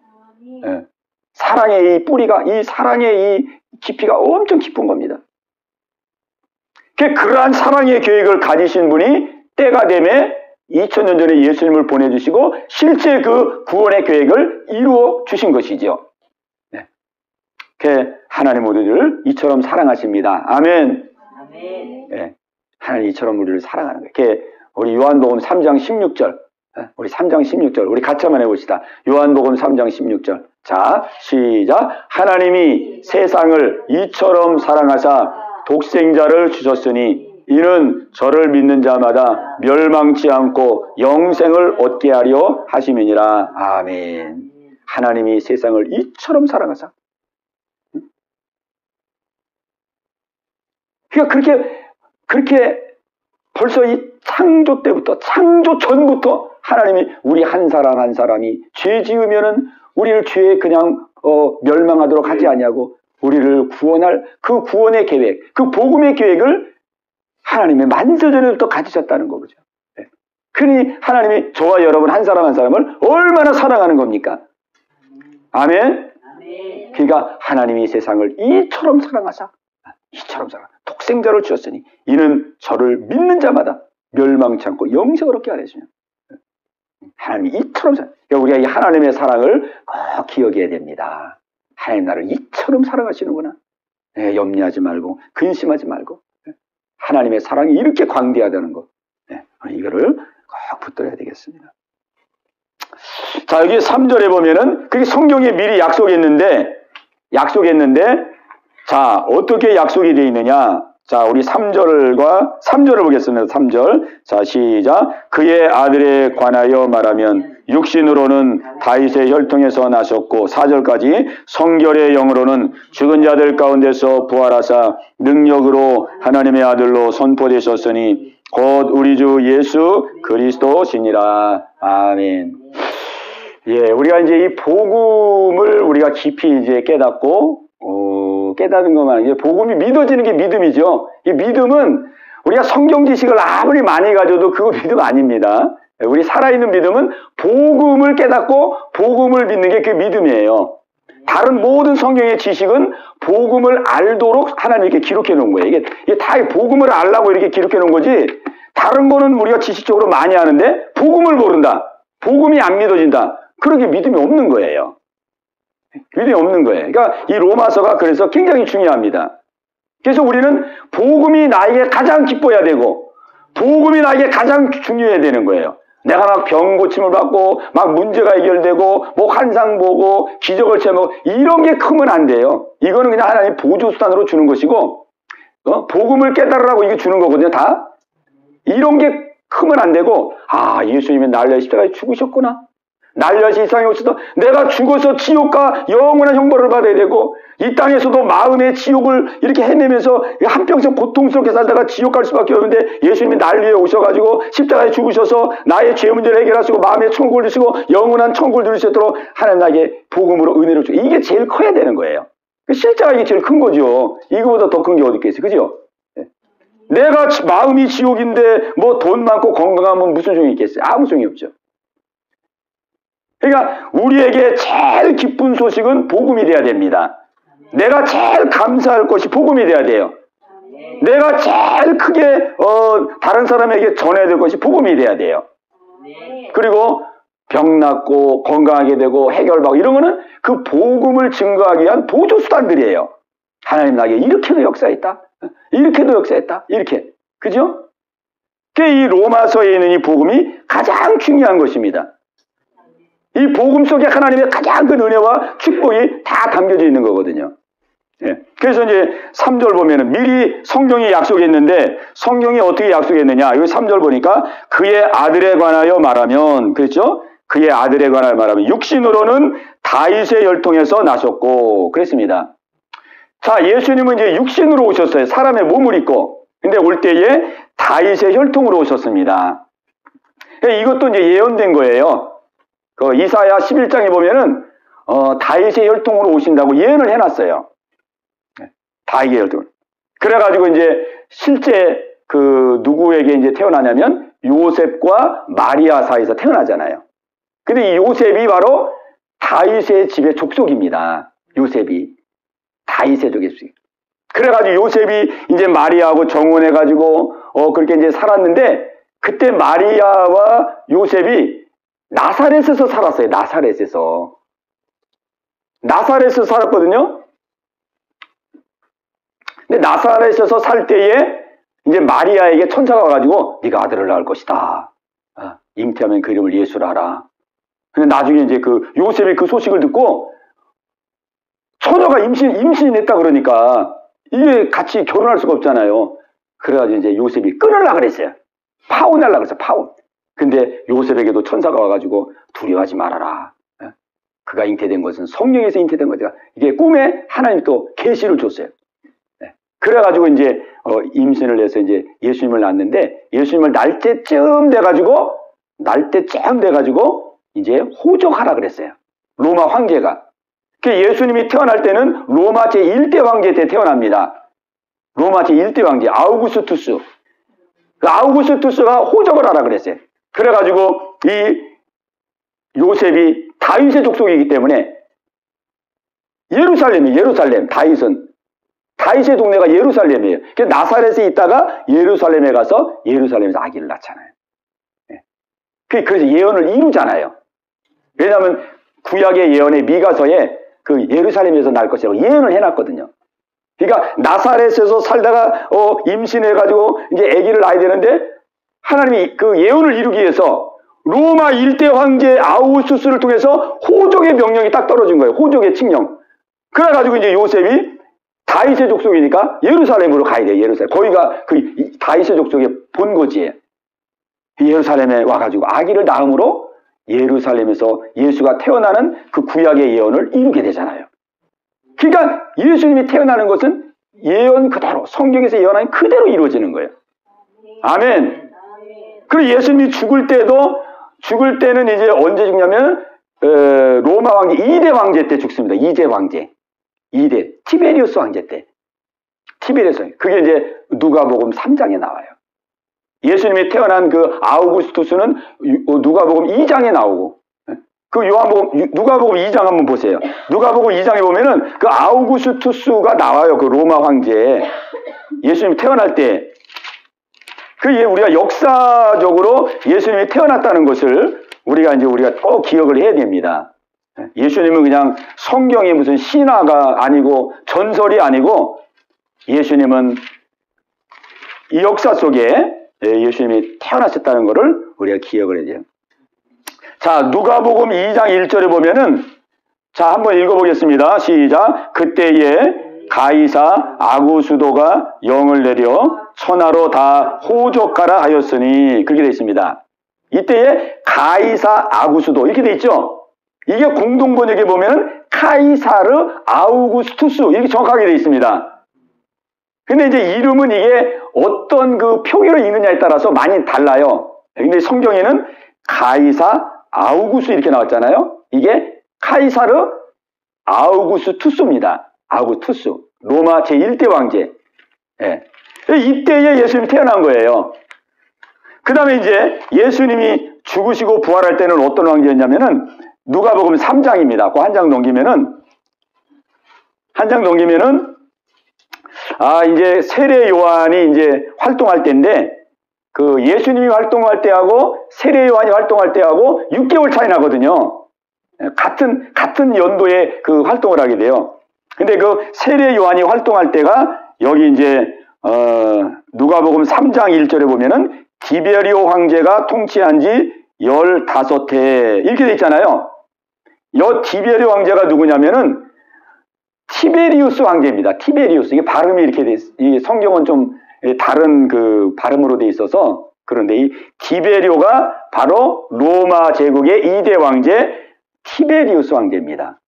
네. 사랑의 이 뿌리가, 이 사랑의 이 깊이가 엄청 깊은 겁니다. 그러한 사랑의 계획을 가지신 분이 때가 되매 2000년 전에 예수님을 보내주시고 실제 그 구원의 계획을 이루어 주신 것이죠. 네. 하나님 모두를 이처럼 사랑하십니다. 아멘. 아멘. 네. 하나님 이처럼 우리를 사랑하는 거예요. 우리 요한복음 3장 16절. 우리 3장 16절. 우리 같이 한번 해봅시다. 요한복음 3장 16절. 자, 시작. 하나님이 세상을 이처럼 사랑하사 독생자를 주셨으니 이는 저를 믿는 자마다 멸망치 않고 영생을 얻게 하려 하심이니라. 아멘. 하나님이 세상을 이처럼 사랑하사. 그러니까 그렇게 벌써 이 창조 때부터, 창조 전부터 하나님이 우리 한 사람 한 사람이 죄 지으면은 우리를 죄에 그냥 멸망하도록 하지 아니하고 우리를 구원할 그 구원의 계획, 그 복음의 계획을 하나님의 만세전에부터 가지셨다는 거죠. 네. 그러니 하나님이 저와 여러분 한 사람 한 사람을 얼마나 사랑하는 겁니까? 아멘. 그러니까 하나님이 세상을 이처럼 사랑하사, 이처럼 사랑, 독생자를 주셨으니 이는 저를 믿는 자마다 멸망치 않고 영생을 얻게 하시며. 하나님이 이처럼 그러니까 우리가 이 하나님의 사랑을 꼭 기억해야 됩니다. 하나님 나를 이처럼 사랑하시는구나. 네, 염려하지 말고 근심하지 말고 하나님의 사랑이 이렇게 광대하다는 것. 네, 이거를 꼭 붙들어야 되겠습니다. 자, 여기 3절에 보면은 그게 성경에 미리 약속했는데 자, 어떻게 약속이 되어 있느냐? 자, 우리 3절을 보겠습니다. 3절. 자, 시작. 그의 아들에 관하여 말하면 육신으로는 다윗의 혈통에서 나셨고 4절까지 성결의 영으로는 죽은 자들 가운데서 부활하사 능력으로 하나님의 아들로 선포되셨으니 곧 우리 주 예수 그리스도시니라. 아멘. 예, 우리가 이제 이 복음을 우리가 깊이 이제 깨닫고 깨닫는 것만 이제 복음이 믿어지는 게 믿음이죠. 이 믿음은 우리가 성경 지식을 아무리 많이 가져도 그거 믿음 아닙니다. 우리 살아있는 믿음은 복음을 깨닫고 복음을 믿는 게 그 믿음이에요. 다른 모든 성경의 지식은 복음을 알도록 하나님께 기록해 놓은 거예요. 이게 다 복음을 알라고 이렇게 기록해 놓은 거지. 다른 거는 우리가 지식적으로 많이 하는데 복음을 모른다. 복음이 안 믿어진다. 그러게 믿음이 없는 거예요. 믿음이 없는 거예요. 그러니까 이 로마서가 그래서 굉장히 중요합니다. 그래서 우리는 복음이 나에게 가장 기뻐야 되고 복음이 나에게 가장 중요해야 되는 거예요. 내가 막 병 고침을 받고 막 문제가 해결되고 뭐 환상 보고 기적을 체험하고 이런 게 크면 안 돼요. 이거는 그냥 하나님 보조수단으로 주는 것이고 복음을 깨달으라고 이게 주는 거거든요. 다. 이런 게 크면 안 되고 예수님이 날 위해 십자가에 죽으셨구나. 날 위하여 이 땅에 오셔서 내가 죽어서 지옥과 영원한 형벌을 받아야 되고 이 땅에서도 마음의 지옥을 이렇게 헤매면서 한평생 고통스럽게 살다가 지옥 갈 수밖에 없는데 예수님이 날 위해 오셔가지고 십자가에 죽으셔서 나의 죄 문제를 해결하시고 마음의 천국을 주시고 영원한 천국을 누릴 수 있도록 하나님 나에게 복음으로 은혜를 주고 이게 제일 커야 되는 거예요. 실제가 이게 제일 큰 거죠. 이거보다 더 큰 게 어디 있겠어요. 그죠? 내가 마음이 지옥인데 뭐 돈 많고 건강하면 무슨 소용이 있겠어요? 아무 소용이 없죠. 그러니까 우리에게 제일 기쁜 소식은 복음이 돼야 됩니다. 내가 제일 감사할 것이 복음이 돼야 돼요. 내가 제일 크게 다른 사람에게 전해야 될 것이 복음이 돼야 돼요. 그리고 병 낫고 건강하게 되고 해결받고 이런 거는 그 복음을 증거하기 위한 보조수단들이에요. 하나님 나에게 이렇게도 역사했다. 이렇게도 역사했다. 이렇게. 그죠? 이 로마서에 있는 이 복음이 가장 중요한 것입니다. 이 복음 속에 하나님의 가장 큰 은혜와 축복이 다 담겨져 있는 거거든요. 예. 그래서 이제 3절 보면은 미리 성경이 약속했는데 성경이 어떻게 약속했느냐. 여기 3절 보니까 그의 아들에 관하여 말하면 그렇죠? 그의 아들에 관하여 말하면 육신으로는 다윗의 혈통에서 나셨고 그랬습니다. 자, 예수님은 이제 육신으로 오셨어요. 사람의 몸을 입고. 근데 올 때에 다윗의 혈통으로 오셨습니다. 이것도 이제 예언된 거예요. 그 이사야 11장에 보면은 다윗의 혈통으로 오신다고 예언을 해놨어요. 다윗의 혈통. 그래가지고 이제 실제 그 누구에게 이제 태어나냐면 요셉과 마리아 사이에서 태어나잖아요. 근데 이 요셉이 바로 다윗의 집의 족속입니다. 요셉이 다윗의 족속. 그래가지고 요셉이 이제 마리아하고 정혼해가지고 그렇게 이제 살았는데 그때 마리아와 요셉이 나사렛에서 살았어요. 나사렛에서 살았거든요. 근데 나사렛에서 살 때에 이제 마리아에게 천사가 와가지고 네가 아들을 낳을 것이다. 잉태하면 그 이름을 예수라 하라. 근데 나중에 이제 그 요셉이 그 소식을 듣고 처녀가 임신했다 그러니까 이게 같이 결혼할 수가 없잖아요. 그래가지고 이제 요셉이 끊으려고 그랬어요. 파혼하려고 그랬어요. 파혼. 근데 요셉에게도 천사가 와가지고 두려워하지 말아라. 그가 잉태된 것은 성령에서 잉태된 거죠. 이게 꿈에 하나님 또 계시를 줬어요. 그래가지고 이제 임신을 해서 이제 예수님을 낳았는데, 예수님을 날때쯤 돼가지고 이제 호적하라 그랬어요. 로마 황제가. 예수님이 태어날 때는 로마 제1대 황제 때 태어납니다. 로마 제1대 황제 아우구스투스. 그 아우구스투스가 호적을 하라 그랬어요. 그래가지고 이 요셉이 다윗의 족속이기 때문에 예루살렘, 다윗의 동네가 예루살렘이에요. 나사렛에 있다가 예루살렘에 가서 예루살렘에서 아기를 낳잖아요. 그래서 예언을 이루잖아요. 왜냐하면 구약의 예언의 미가서에 그 예루살렘에서 날 것이라고 예언을 해놨거든요. 그러니까 나사렛에서 살다가 임신해가지고 이제 아기를 낳아야 되는데, 하나님이 그 예언을 이루기 위해서 로마 일대 황제 아우구스투스를 통해서 호족의 명령이 딱 떨어진 거예요. 호족의 칙령. 그래가지고 이제 요셉이 다윗의 족속이니까 예루살렘으로 가야 돼요. 예루살렘. 거기가 그 다윗의 족속의 본거지예요. 예루살렘에 와가지고 아기를 낳음으로 예루살렘에서 예수가 태어나는 그 구약의 예언을 이루게 되잖아요. 그러니까 예수님이 태어나는 것은 예언 그대로, 성경에서 예언한 그대로 이루어지는 거예요. 아멘. 그리고 예수님이 죽을 때는 이제 언제 죽냐면 로마 황제 2대 황제 때 죽습니다. 2대 황제. 2대 티베리우스 황제 때. 티베리우스 황제. 그게 이제 누가복음 3장에 나와요. 예수님이 태어난 그 아우구스투스는 누가복음 2장에 나오고, 그 누가복음 2장 한번 보세요. 누가복음 2장에 보면은 그 아우구스투스가 나와요. 그 로마 황제. 예수님이 태어날 때. 우리가 역사적으로 예수님이 태어났다는 것을 우리가 꼭 기억을 해야 됩니다. 예수님은 그냥 성경의 무슨 신화가 아니고 전설이 아니고, 예수님은 이 역사 속에 예수님이 태어나셨다는 것을 우리가 기억을 해야 돼요. 자, 누가복음 2장 1절에 보면은, 자, 한번 읽어보겠습니다. 시작. 그때에 가이사 아구수도가 영을 내려 천하로 다 호족하라 하였으니, 그렇게 되어 있습니다. 이때에 가이사 아구수도 이렇게 되어 있죠. 이게 공동번역에 보면 카이사르 아우구스투스 이렇게 정확하게 되어 있습니다. 근데 이제 이름은 이게 어떤 그 표기로 읽느냐에 따라서 많이 달라요. 근데 성경에는 가이사 아우구스 이렇게 나왔잖아요. 이게 카이사르 아우구스투스입니다. 아우구스투스. 로마 제1대 황제. 이때에 예수님이 태어난 거예요. 그 다음에 이제 예수님이 죽으시고 부활할 때는 어떤 황제였냐면은 누가복음 3장입니다. 그 한 장 넘기면은 이제 세례 요한이 이제 활동할 때인데, 그 예수님이 활동할 때하고 세례 요한이 활동할 때하고 6개월 차이 나거든요. 같은 연도에 그 활동을 하게 돼요. 근데 그 세례 요한이 활동할 때가 여기 이제 누가복음 3장 1절에 보면은 디베리오 황제가 통치한 지 15해 이렇게 돼 있잖아요. 이 디베리오 황제가 누구냐면은 티베리우스 황제입니다. 티베리우스. 이게 발음이 이렇게 돼 있어요. 이 성경은 좀 다른 그 발음으로 돼 있어서 그런데 이 디베리오가 바로 로마 제국의 2대 황제 티베리우스 황제입니다.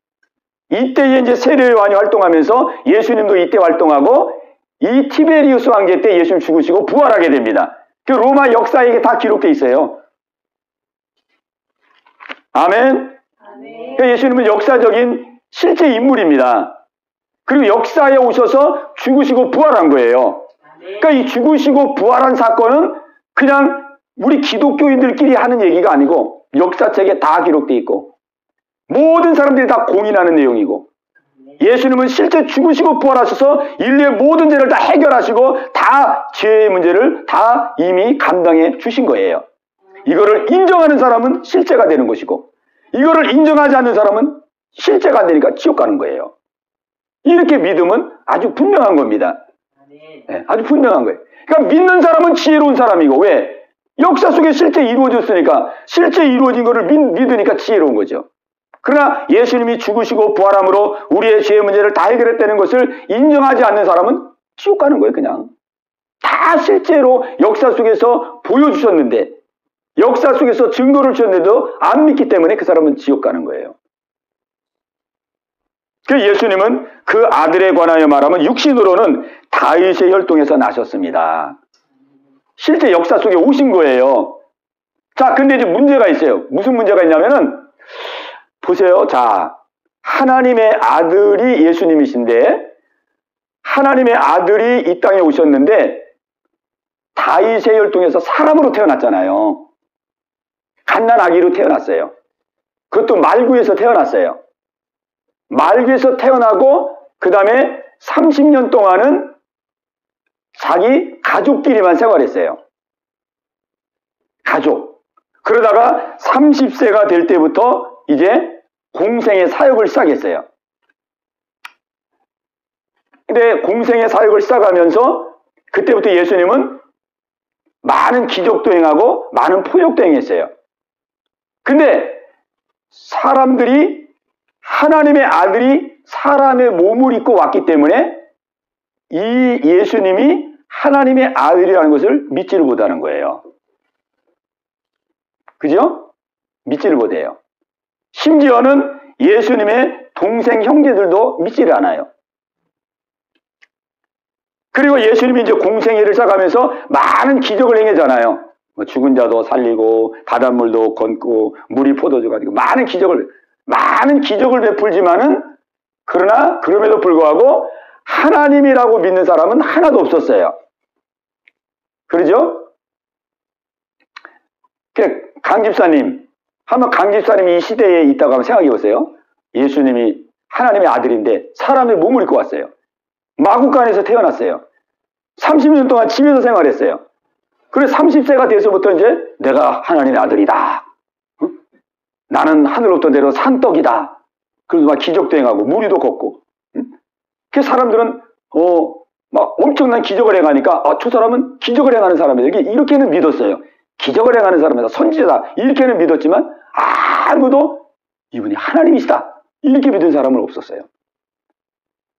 이때에 이제 세례 요한이 활동하면서 예수님도 이때 활동하고, 이 티베리우스 황제 때 예수님 죽으시고 부활하게 됩니다. 그 로마 역사에 이게 다 기록돼 있어요. 아멘. 예수님은 역사적인 실제 인물입니다. 그리고 역사에 오셔서 죽으시고 부활한 거예요. 그러니까 이 죽으시고 부활한 사건은 그냥 우리 기독교인들끼리 하는 얘기가 아니고 역사책에 다 기록돼 있고 모든 사람들이 다 공인하는 내용이고, 예수님은 실제 죽으시고 부활하셔서 인류의 모든 죄를 다 해결하시고 다 죄의 문제를 다 이미 감당해 주신 거예요. 이거를 인정하는 사람은 실제가 되는 것이고, 이거를 인정하지 않는 사람은 실제가 안 되니까 지옥 가는 거예요. 이렇게 믿음은 아주 분명한 겁니다. 네, 아주 분명한 거예요. 그러니까 믿는 사람은 지혜로운 사람이고, 왜? 역사 속에 실제 이루어졌으니까, 실제 이루어진 거를 믿으니까 지혜로운 거죠. 그러나 예수님이 죽으시고 부활함으로 우리의 죄의 문제를 다 해결했다는 것을 인정하지 않는 사람은 지옥 가는 거예요, 그냥. 다 실제로 역사 속에서 보여주셨는데, 역사 속에서 증거를 주셨는데도 안 믿기 때문에 그 사람은 지옥 가는 거예요. 그 예수님은 그 아들에 관하여 말하면 육신으로는 다윗의 혈통에서 나셨습니다. 실제 역사 속에 오신 거예요. 자, 근데 이제 문제가 있어요. 무슨 문제가 있냐면은, 보세요. 자, 하나님의 아들이 예수님이신데, 하나님의 아들이 이 땅에 오셨는데, 다윗의 혈통에서 사람으로 태어났잖아요. 갓난아기로 태어났어요. 그것도 말구에서 태어났어요. 말구에서 태어나고 그 다음에 30년 동안은 자기 가족끼리만 생활했어요. 가족. 그러다가 30세가 될 때부터 이제 공생의 사역을 시작했어요. 근데 공생의 사역을 시작하면서 그때부터 예수님은 많은 기적도 행하고 많은 표적도 행했어요. 근데 사람들이 하나님의 아들이 사람의 몸을 입고 왔기 때문에 이 예수님이 하나님의 아들이라는 것을 믿지를 못하는 거예요. 그죠? 믿지를 못해요. 심지어는 예수님의 동생 형제들도 믿지를 않아요. 그리고 예수님이 이제 공생애를 시작하면서 많은 기적을 행했잖아요. 죽은 자도 살리고 바닷물도 건고 물이 포도주가 되고 많은 기적을 베풀지만은, 그러나 그럼에도 불구하고 하나님이라고 믿는 사람은 하나도 없었어요. 그러죠? 강 집사님, 한번 강 집사님이 이 시대에 있다고 한번 생각해 보세요. 예수님이 하나님의 아들인데 사람의 몸을 입고 왔어요. 마구간에서 태어났어요. 30년 동안 집에서 생활했어요. 그래서 30세가 돼서부터 이제 내가 하나님의 아들이다. 응? 나는 하늘로부터 내려 산떡이다. 그래서 막 기적도 행하고 무리도 걷고. 응? 그 사람들은 막 엄청난 기적을 행하니까 저 사람은 기적을 행하는 사람이다. 이렇게는 믿었어요. 기적을 행하는 사람이다. 선지자다. 이렇게는 믿었지만 아무도 이분이 하나님이시다. 이렇게 믿은 사람은 없었어요.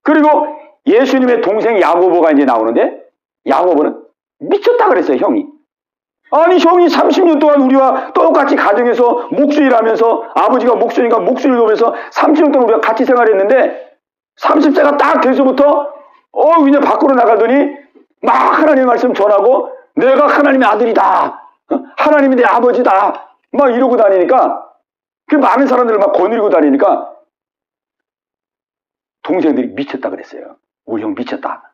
그리고 예수님의 동생 야고보가 이제 나오는데, 야고보는 미쳤다 그랬어요, 형이. 아니, 형이 30년 동안 우리와 똑같이 가정에서 목수일하면서, 아버지가 목수니까 목수일 도면서 30년 동안 우리가 같이 생활했는데 30세가 딱 돼서부터 그냥 밖으로 나가더니 막 하나님의 말씀 전하고 내가 하나님의 아들이다. 하나님이 내 아버지다. 막 이러고 다니니까, 그 많은 사람들을 막 거느리고 다니니까 동생들이 미쳤다 그랬어요. 우리 형 미쳤다.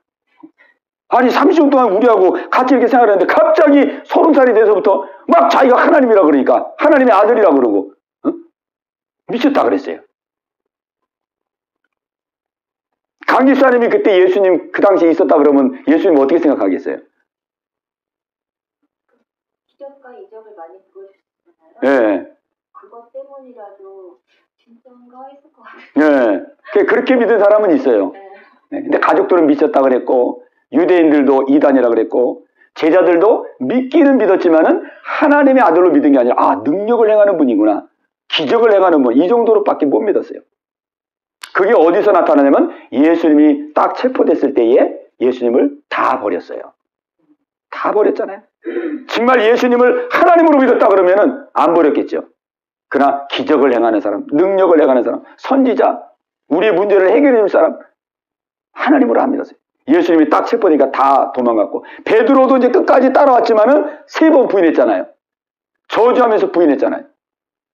아니 30년 동안 우리하고 같이 이렇게 생활했는데 갑자기 30살이 돼서부터 막 자기가 하나님이라 그러니까 하나님의 아들이라 그러고 미쳤다 그랬어요. 강 집사님이 그때 예수님 그 당시에 있었다 그러면 예수님 어떻게 생각하겠어요? 기적과 이적을 많이 보여주셨잖아요. 네. 그것 때문이라도 진짜인가 했을 것 같아요. 네. 그렇게 믿은 사람은 있어요. 네. 근데 가족들은 미쳤다 그랬고, 유대인들도 이단이라 그랬고, 제자들도 믿기는 믿었지만은 하나님의 아들로 믿은 게 아니라 능력을 행하는 분이구나, 기적을 행하는 분, 이 정도로밖에 못 믿었어요. 그게 어디서 나타나냐면 예수님이 딱 체포됐을 때에 예수님을 다 버렸어요. 다 버렸잖아요. 정말 예수님을 하나님으로 믿었다 그러면은 안 버렸겠죠. 그러나 기적을 행하는 사람, 능력을 행하는 사람, 선지자, 우리의 문제를 해결해 줄 사람, 하나님으로 안 믿었어요. 예수님이 딱 체포되니까 다 도망갔고, 베드로도 이제 끝까지 따라왔지만은 3번 부인했잖아요. 저주하면서 부인했잖아요.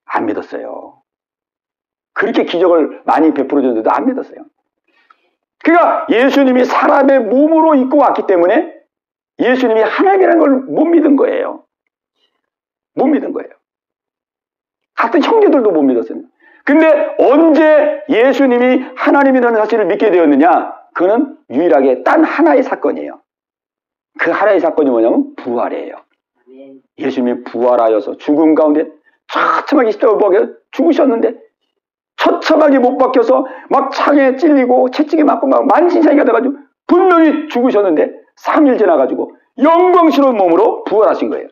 안 믿었어요. 그렇게 기적을 많이 베풀어 줬는데도 안 믿었어요. 그러니까 예수님이 사람의 몸으로 입고 왔기 때문에 예수님이 하나님이라는 걸 못 믿은 거예요. 못 믿은 거예요. 같은 형제들도 못 믿었어요. 근데 언제 예수님이 하나님이라는 사실을 믿게 되었느냐? 그는 유일하게 단 하나의 사건이에요. 그 하나의 사건이 뭐냐면 부활이에요. 예수님이 부활하여서 죽음 가운데 처참하게 십자가에 못 박혀 죽으셨는데, 처참하게 못 박혀서 막 창에 찔리고 채찍에 맞고 막 만신창이가 돼가지고 분명히 죽으셨는데 3일 지나가지고 영광스러운 몸으로 부활하신 거예요.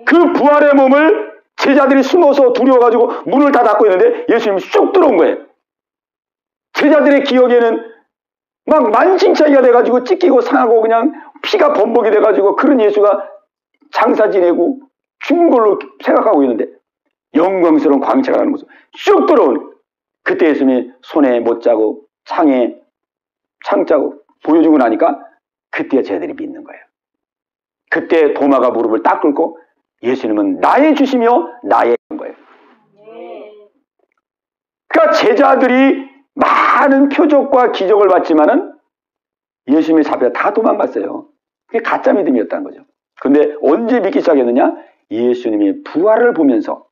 그 부활의 몸을 제자들이 숨어서 두려워가지고 문을 다 닫고 있는데 예수님이 쑥 들어온 거예요. 제자들의 기억에는 막 만신창이가 돼가지고 찢기고 상하고 그냥 피가 범벅이 돼가지고 그런 예수가 장사 지내고 죽은 걸로 생각하고 있는데 영광스러운 광채가 나는 모습 쑥 들어오는, 그때 예수님이 손에 못 자고 창에 창 자고 보여주고 나니까 그때 쟤들이 믿는 거예요. 그때 도마가 무릎을 딱 꿇고 예수님은 나의 주시며 나의 거예요. 그러니까 제자들이 많은 표적과 기적을 봤지만은 예수님의 잡혀 다 도망갔어요. 그게 가짜 믿음이었다는 거죠. 근데 언제 믿기 시작했느냐? 예수님의 부활을 보면서,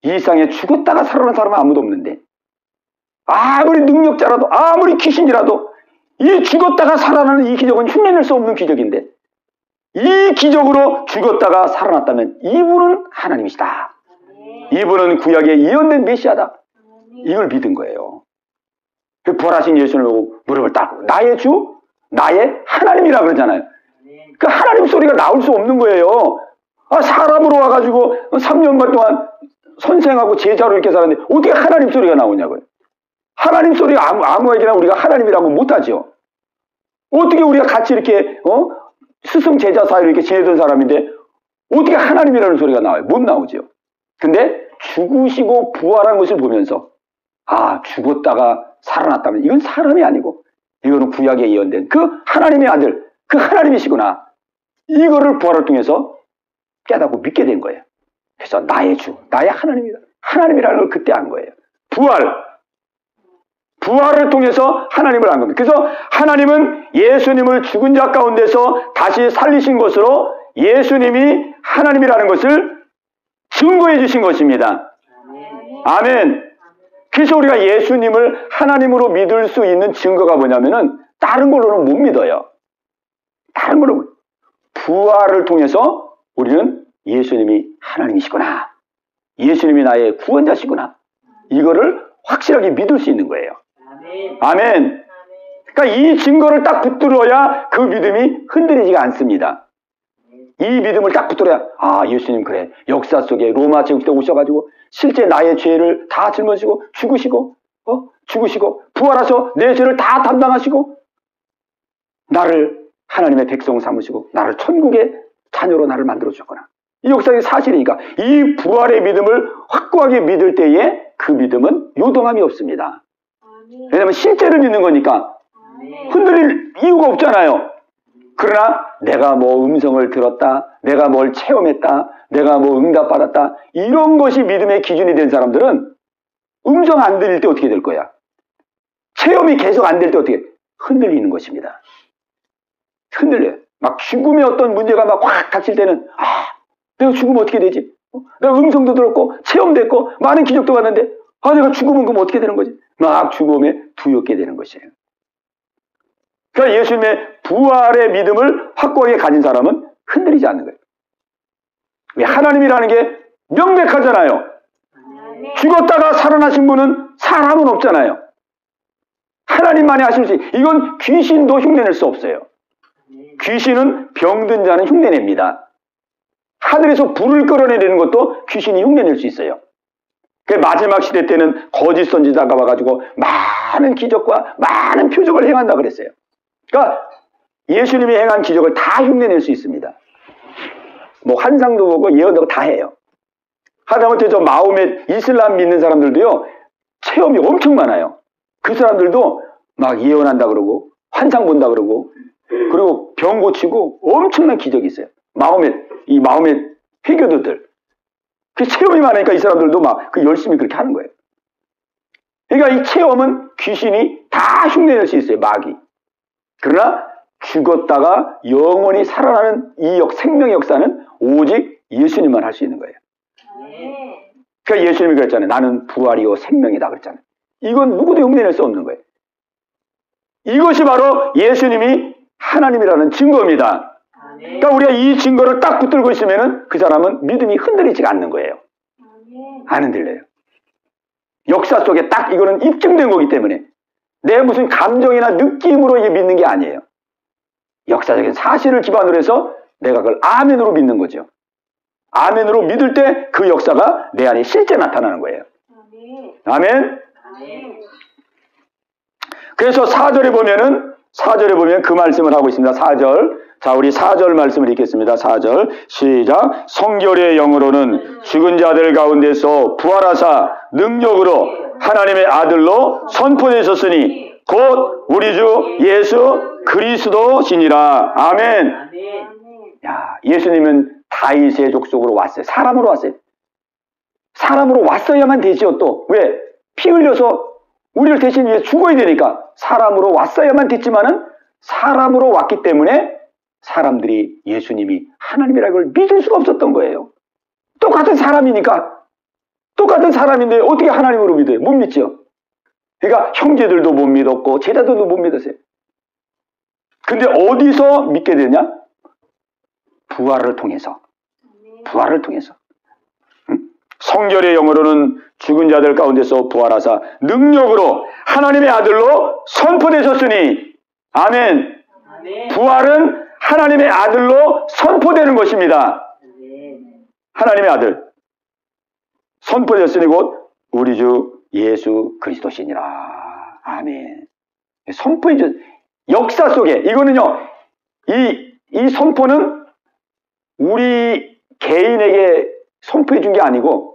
이 세상에 죽었다가 살아난 사람은 아무도 없는데, 아무리 능력자라도, 아무리 귀신이라도 이 죽었다가 살아나는 이 기적은 흉내낼 수 없는 기적인데, 이 기적으로 죽었다가 살아났다면 이분은 하나님이시다. 이분은 구약에 예언된 메시아다. 이걸 믿은 거예요. 그 부활하신 예수님을 보고 무릎을 닦고 나의 주, 나의 하나님이라 그러잖아요. 그 하나님 소리가 나올 수 없는 거예요. 사람으로 와가지고 3년간 동안 선생하고 제자로 이렇게 살았는데 어떻게 하나님 소리가 나오냐고요. 하나님 소리가 아무에게나 우리가 하나님이라고 못하죠. 어떻게 우리가 같이 이렇게 스승 제자 사이로 이렇게 지내던 사람인데 어떻게 하나님이라는 소리가 나와요? 못 나오죠. 근데 죽으시고 부활한 것을 보면서 죽었다가 살아났다면 이건 사람이 아니고 이거는 구약에 예언된 그 하나님의 아들, 그 하나님이시구나. 이거를 부활을 통해서 깨닫고 믿게 된 거예요. 그래서 나의 주, 나의 하나님이다. 하나님이라는 걸 그때 안 거예요. 부활을 통해서 하나님을 안 겁니다. 그래서 하나님은 예수님을 죽은 자 가운데서 다시 살리신 것으로 예수님이 하나님이라는 것을 증거해 주신 것입니다. 아멘. 그래서 우리가 예수님을 하나님으로 믿을 수 있는 증거가 뭐냐면은 다른 걸로는 못 믿어요. 다른 걸로 부활을 통해서 우리는 예수님이 하나님이시구나. 예수님이 나의 구원자시구나. 이거를 확실하게 믿을 수 있는 거예요. 아멘. 그러니까 이 증거를 딱 붙들어야 그 믿음이 흔들리지가 않습니다. 이 믿음을 딱 붙들어야 예수님 그래. 역사 속에 로마 제국 때 오셔가지고 실제 나의 죄를 다 짊어지고 죽으시고 부활하셔 내 죄를 다 담당하시고 나를 하나님의 백성 삼으시고 나를 천국의 자녀로 나를 만들어 주셨구나. 이 역사의 사실이니까 이 부활의 믿음을 확고하게 믿을 때에 그 믿음은 요동함이 없습니다. 왜냐하면 실제를 믿는 거니까 흔들릴 이유가 없잖아요. 그러나 내가 뭐 음성을 들었다, 내가 뭘 체험했다, 내가 뭐 응답받았다, 이런 것이 믿음의 기준이 된 사람들은 음성 안 들릴 때 어떻게 될 거야? 체험이 계속 안 될 때 어떻게? 흔들리는 것입니다. 흔들려요. 막 죽음의 어떤 문제가 막 확 닥칠 때는 내가 죽으면 어떻게 되지? 내가 음성도 들었고 체험도 했고 많은 기적도 봤는데 내가 죽으면 그럼 어떻게 되는 거지? 막 죽음에 두렵게 되는 것이에요. 그러니까 예수님의 부활의 믿음을 확고하게 가진 사람은 흔들리지 않는 거예요. 왜? 하나님이라는 게 명백하잖아요. 죽었다가 살아나신 분은 사람은 없잖아요. 하나님만이 하실 수 있어요. 이건 귀신도 흉내낼 수 없어요. 귀신은 병든 자는 흉내냅니다. 하늘에서 불을 끌어내리는 것도 귀신이 흉내낼 수 있어요. 그 마지막 시대 때는 거짓 선지자가 와가지고 많은 기적과 많은 표적을 행한다 그랬어요. 그러니까 예수님이 행한 기적을 다 흉내낼 수 있습니다. 뭐 환상도 보고 예언도 다 해요. 하다못해 저 마호멧 이슬람 믿는 사람들도요 체험이 엄청 많아요. 그 사람들도 막 예언한다 그러고 환상 본다 그러고 그리고 병 고치고 엄청난 기적이 있어요. 마호멧 회교도들 그 체험이 많으니까 이 사람들도 막 그 열심히 그렇게 하는 거예요. 그러니까 이 체험은 귀신이 다 흉내낼 수 있어요. 마귀. 그러나 죽었다가 영원히 살아나는 이 생명의 역사는 오직 예수님만 할 수 있는 거예요. 그러니까 예수님이 그랬잖아요. 나는 부활이요 생명이다 그랬잖아요. 이건 누구도 흉내낼 수 없는 거예요. 이것이 바로 예수님이 하나님이라는 증거입니다. 그러니까 우리가 이 증거를 딱 붙들고 있으면 그 사람은 믿음이 흔들리지가 않는 거예요. 안 흔들려요. 역사 속에 딱 이거는 입증된 거기 때문에 내 무슨 감정이나 느낌으로 이게 믿는 게 아니에요. 역사적인 사실을 기반으로 해서 내가 그걸 아멘으로 믿는 거죠. 아멘으로 믿을 때 그 역사가 내 안에 실제 나타나는 거예요. 아멘. 그래서 4절에 보면은 4절에 보면 그 말씀을 하고 있습니다. 4절. 자, 우리 4절 말씀을 읽겠습니다. 4절. 시작. 성결의 영으로는 죽은 자들 가운데서 부활하사 능력으로 하나님의 아들로 선포되셨으니 곧 우리 주 예수 그리스도시니라. 아멘. 야, 예수님은 다윗의 족속으로 왔어요. 사람으로 왔어요. 사람으로 왔어야만 되지요. 또 왜? 피 흘려서 우리를 대신 위해 죽어야 되니까 사람으로 왔어야만 됐지만은 사람으로 왔기 때문에 사람들이 예수님이 하나님이라는 걸 믿을 수가 없었던 거예요. 똑같은 사람이니까. 똑같은 사람인데 어떻게 하나님으로 믿어요? 못 믿죠. 그러니까 형제들도 못 믿었고 제자들도 못 믿었어요. 근데 어디서 믿게 되냐? 부활을 통해서. 부활을 통해서. 성결의 영으로는 죽은 자들 가운데서 부활하사 능력으로 하나님의 아들로 선포되셨으니. 아멘. 부활은 하나님의 아들로 선포되는 것입니다. 하나님의 아들. 선포되었으니 곧 우리 주 예수 그리스도시니라. 아멘. 선포해 준 역사 속에 이거는요. 이 선포는 우리 개인에게 선포해 준 게 아니고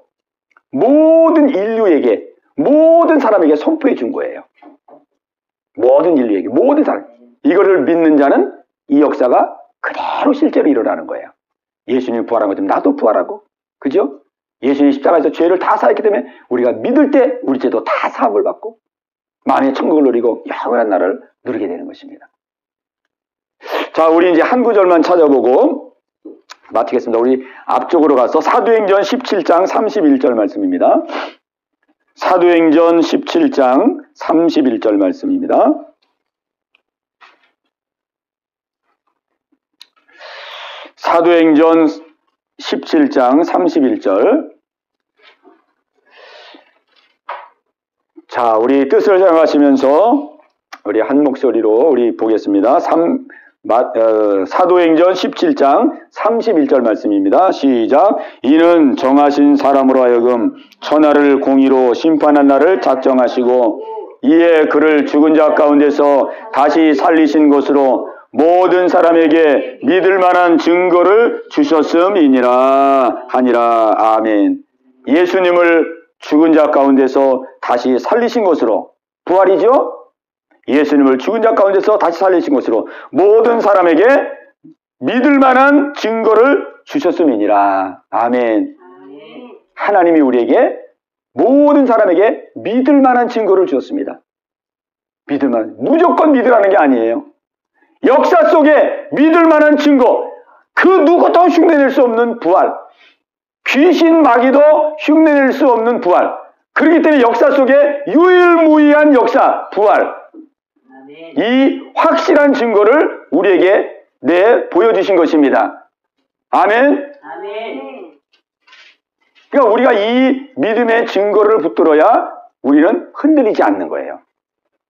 모든 인류에게, 모든 사람에게 선포해 준 거예요. 모든 인류에게, 모든 사람. 이거를 믿는 자는 이 역사가 그대로 실제로 일어나는 거예요. 예수님이 부활한 것처럼 나도 부활하고, 그죠? 예수님이 십자가에서 죄를 다 사했기 때문에 우리가 믿을 때 우리 죄도 다 사함을 받고 만의 천국을 누리고 영원한 나라를 누리게 되는 것입니다. 자, 우리 이제 한 구절만 찾아보고 마치겠습니다. 우리 앞쪽으로 가서 사도행전 17장 31절 말씀입니다. 사도행전 17장 31절 말씀입니다. 사도행전 17장 31절. 자, 우리 뜻을 생각하시면서 우리 한 목소리로 우리 보겠습니다. 사도행전 17장 31절 말씀입니다. 시작. 이는 정하신 사람으로 하여금 천하를 공의로 심판한 날을 작정하시고 이에 그를 죽은 자 가운데서 다시 살리신 것으로 모든 사람에게 믿을 만한 증거를 주셨음이니라 하니라. 아멘. 예수님을 죽은 자 가운데서 다시 살리신 것으로, 부활이죠? 예수님을 죽은 자 가운데서 다시 살리신 것으로 모든 사람에게 믿을 만한 증거를 주셨음이니라. 아멘. 하나님이 우리에게 모든 사람에게 믿을 만한 증거를 주셨습니다. 믿을 만한, 무조건 믿으라는 게 아니에요. 역사 속에 믿을 만한 증거, 그 누구도 흉내낼 수 없는 부활, 귀신 마귀도 흉내낼 수 없는 부활, 그렇기 때문에 역사 속에 유일무이한 역사, 부활, 이 확실한 증거를 우리에게 보여주신 것입니다. 아멘. 그러니까 우리가 이 믿음의 증거를 붙들어야 우리는 흔들리지 않는 거예요.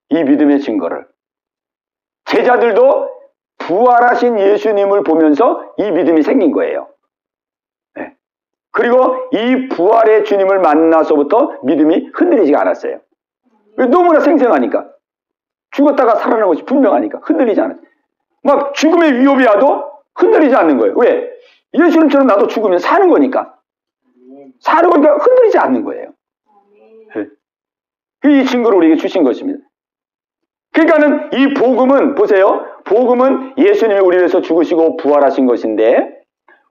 이 믿음의 증거를. 제자들도 부활하신 예수님을 보면서 이 믿음이 생긴 거예요. 네. 그리고 이 부활의 주님을 만나서부터 믿음이 흔들리지가 않았어요. 너무나 생생하니까. 죽었다가 살아난 것이 분명하니까 흔들리지 않았어요. 막 죽음의 위협이 와도 흔들리지 않는 거예요. 왜? 예수님처럼 나도 죽으면 사는 거니까. 사는 거니까 흔들리지 않는 거예요. 네. 이 증거를 우리에게 주신 것입니다. 그러니까는 이 복음은, 보세요. 복음은 예수님이 우리를 위해서 죽으시고 부활하신 것인데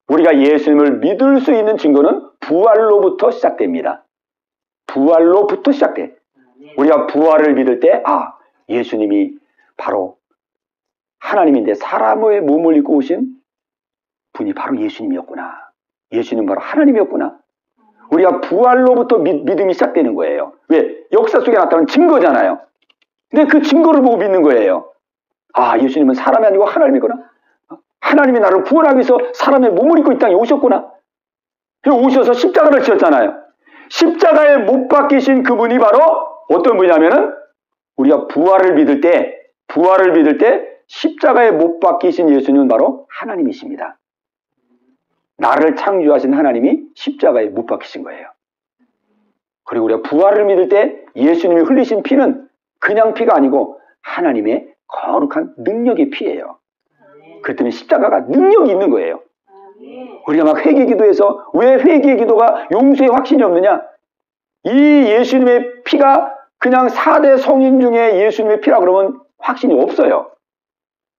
우리가 예수님을 믿을 수 있는 증거는 부활로부터 시작됩니다. 부활로부터 시작돼. 우리가 부활을 믿을 때 예수님이 바로 하나님인데 사람의 몸을 입고 오신 분이 바로 예수님이었구나. 예수님 바로 하나님이었구나. 우리가 부활로부터 믿음이 시작되는 거예요. 왜? 역사 속에 나타난 증거잖아요. 근데 그 증거를 보고 믿는 거예요. 예수님은 사람이 아니고 하나님이구나. 하나님이 나를 구원하기 위해서 사람의 몸을 입고 이 땅에 오셨구나. 오셔서 십자가를 지었잖아요. 십자가에 못 박히신 그분이 바로 어떤 분이냐면은 우리가 부활을 믿을 때 십자가에 못 박히신 예수님은 바로 하나님이십니다. 나를 창조하신 하나님이 십자가에 못 박히신 거예요. 그리고 우리가 부활을 믿을 때 예수님이 흘리신 피는 그냥 피가 아니고 하나님의 거룩한 능력의 피예요. 그렇기 때문에 십자가가 능력이 있는 거예요. 우리가 막 회개기도해서 왜 회개기도가 용서의 확신이 없느냐? 이 예수님의 피가 그냥 4대 성인 중에 예수님의 피라 그러면 확신이 없어요.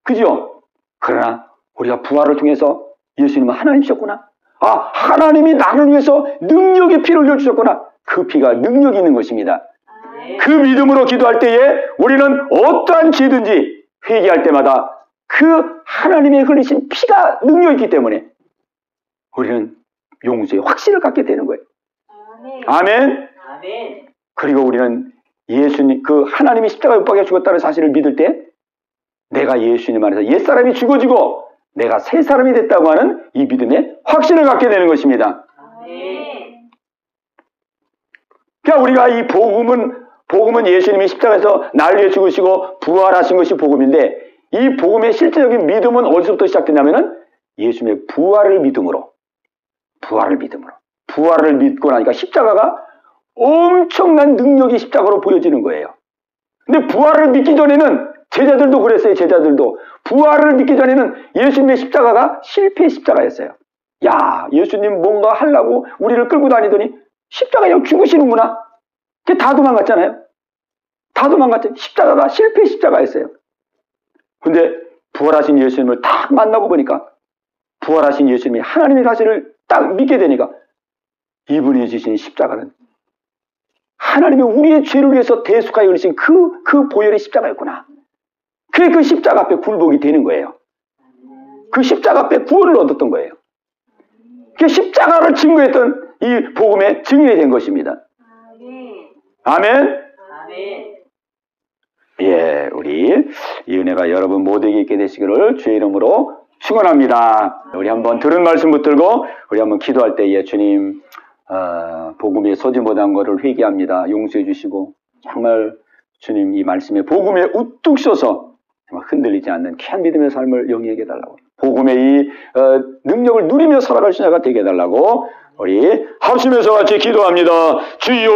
그죠? 그러나 우리가 부활을 통해서 예수님은 하나님이셨구나. 아, 하나님이 나를 위해서 능력의 피를 흘려주셨구나. 그 피가 능력이 있는 것입니다. 그 믿음으로 기도할 때에 우리는 어떠한 죄든지 회개할 때마다 그 하나님의 흘리신 피가 능력이 있기 때문에 우리는 용서의 확신을 갖게 되는 거예요. 아멘. 아멘. 그리고 우리는 예수님, 그 하나님이 십자가에 못 박혀 죽었다는 사실을 믿을 때 내가 예수님 안에서 옛사람이 죽어지고 내가 새 사람이 됐다고 하는 이 믿음의 확신을 갖게 되는 것입니다. 아멘. 그러니까 우리가 이 복음은 예수님이 십자가에서 날 위해 죽으시고 부활하신 것이 복음인데 이 복음의 실제적인 믿음은 어디서부터 시작되냐면은 예수님의 부활을 믿음으로 부활을 믿고 나니까 십자가가 엄청난 능력이 십자가로 보여지는 거예요. 근데 부활을 믿기 전에는 제자들도 그랬어요. 제자들도 부활을 믿기 전에는 예수님의 십자가가 실패의 십자가였어요. 야, 예수님 뭔가 하려고 우리를 끌고 다니더니 십자가 그냥 죽으시는구나. 그게 다 도망갔잖아요. 다 도망갔죠. 십자가가 실패의 십자가였어요. 근데 부활하신 예수님을 딱 만나고 보니까 부활하신 예수님이 하나님의 사실을 딱 믿게 되니까 이분이 지신 십자가는 하나님이 우리의 죄를 위해서 대속하여 흘리신 그 보혈의 십자가였구나. 그게 그 십자가 앞에 굴복이 되는 거예요. 그 십자가 앞에 구원을 얻었던 거예요. 그 십자가를 증거했던 이 복음의 증인이 된 것입니다. 아멘. 아멘. 예, 우리 이 은혜가 여러분 모두에게 있게 되시기를 주의 이름으로 축원합니다. 우리 한번 들은 말씀 붙들고 우리 한번 기도할 때에 주님 복음의 소지 못한 것을 회개합니다. 용서해 주시고 정말 주님 이 말씀에 복음에 우뚝 서서 흔들리지 않는 귀한 믿음의 삶을 영위하게 해달라고 복음의 이 능력을 누리며 살아갈 신자가 되게 해달라고 우리 합심해서 같이 기도합니다. 주여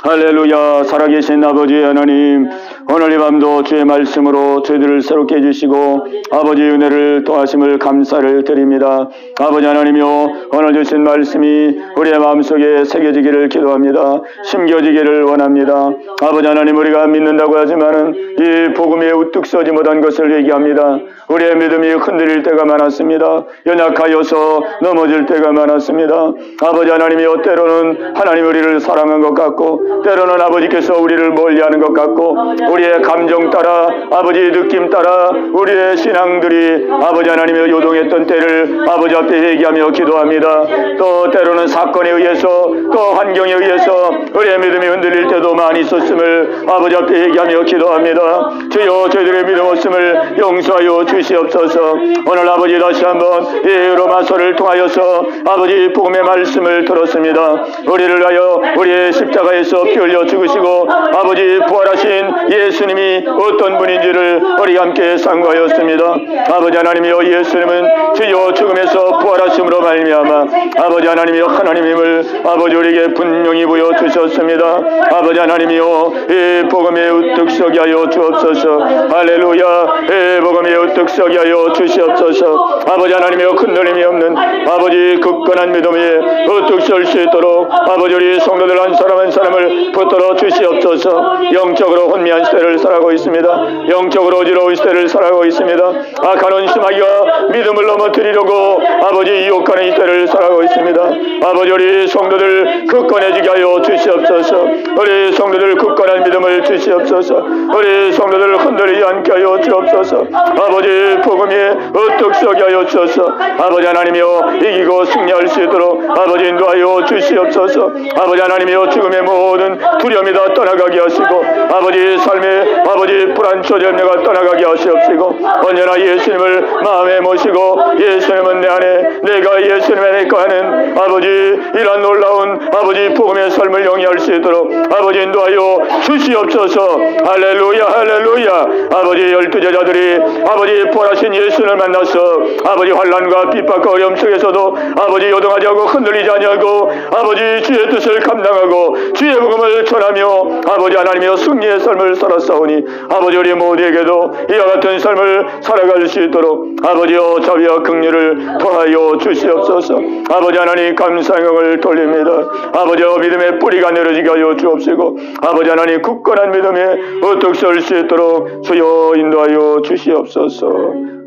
할렐루야. 살아계신 아버지 하나님, 오늘 이 밤도 주의 말씀으로 저희들을 새롭게 해주시고 아버지의 은혜를 도하심을 감사를 드립니다. 아버지 하나님이여, 오늘 주신 말씀이 우리의 마음속에 새겨지기를 기도합니다. 심겨지기를 원합니다. 아버지 하나님, 우리가 믿는다고 하지만은 이 복음에 우뚝 서지 못한 것을 얘기합니다. 우리의 믿음이 흔들릴 때가 많았습니다. 연약하여서 넘어질 때가 많았습니다. 아버지 하나님이여, 때로는 하나님 우리를 사랑한 것 같고 때로는 아버지께서 우리를 멀리하는 것 같고 우리의 감정 따라 아버지 느낌 따라 우리의 신앙들이 아버지 하나님이여 요동했던 때를 아버지 앞에 얘기하며 기도합니다. 또 때로는 사건에 의해서 또 환경에 의해서 우리의 믿음이 흔들릴 때도 많이 있었음을 아버지 앞에 얘기하며 기도합니다. 주여, 저희들의 믿음 없음을 용서하여 주시옵소서. 오늘 아버지 다시 한번 이 로마서를 통하여서 아버지 복음의 말씀을 들었습니다. 우리를 위하여 우리의 십자가에서 피 흘려 죽으시고 아버지 부활하신 예수님이 어떤 분인지를 우리 함께 상고하였습니다. 아버지 하나님이여, 예수님은 주여 죽음에서 부활하심으로 말미암아 아버지 하나님이여 하나님임을 아버지 우리에게 분명히 보여주셨습니다. 아버지 하나님이여, 이 복음에 우뚝 서게 하여 주옵소서. 할렐루야. 이 복음에 우뚝 서게 하여 주시옵소서. 아버지 하나님이여, 흔들림이 없는 아버지 굳건한 믿음에 우뚝 설 수 있도록 아버지 우리 성도들 한 사람 한 사람을 붙들어 주시옵소서. 영적으로 혼미한 시대를 살아가고 있습니다. 영적으로 어지러운 시대를 살아가고 있습니다. 악한 심하기가 믿음을 넘어뜨리려고 아버지 유혹하는 시대를 살아가고 있습니다. 아버지 우리 성도들 굳건해지게 하여 주시옵소서. 우리 성도들 굳건한 믿음을 주시옵소서. 우리 성도들 흔들리지 않게 하여 주옵소서. 아버지 복음에 우뚝 서게 하여 주옵소서. 아버지 하나님이여, 이기고 승리할 수 있도록 아버지 인도하여 주시옵소서. 아버지 하나님이여, 죽음의 모든 두려움이 다 떠나가게 하시고 아버지 삶의 아버지 불안 조절내가 떠나가게 하시옵시고 언제나 예수님을 마음에 모시고 예수님은 내 안에 내가 예수님 안에 거하는 아버지 이런 놀라운 아버지 복음의 삶을 영위할 수 있도록 아버지 인도하여 주시옵소서. 할렐루야. 할렐루야. 아버지 12제자들이 아버지 부활하신 예수를 만나서 아버지 환난과 핍박과 어려움 속에서도 아버지 요동하지 않고 흔들리지 아니하고 아버지 주의 뜻을 감당하고 주의 복음을 전하며 아버지 하나님이여 승리의 삶을 살아 살았사오니 아버지 우리 모두에게도 이와 같은 삶을 살아갈 수 있도록 아버지여 자비와 긍휼을 더하여 주시옵소서. 아버지 하나님 감사 영광을 돌립니다. 아버지여 믿음의 뿌리가 내려지게 하여 주옵시고 아버지 하나님 굳건한 믿음에 어떻게 설 수 있도록 주여 인도하여 주시옵소서.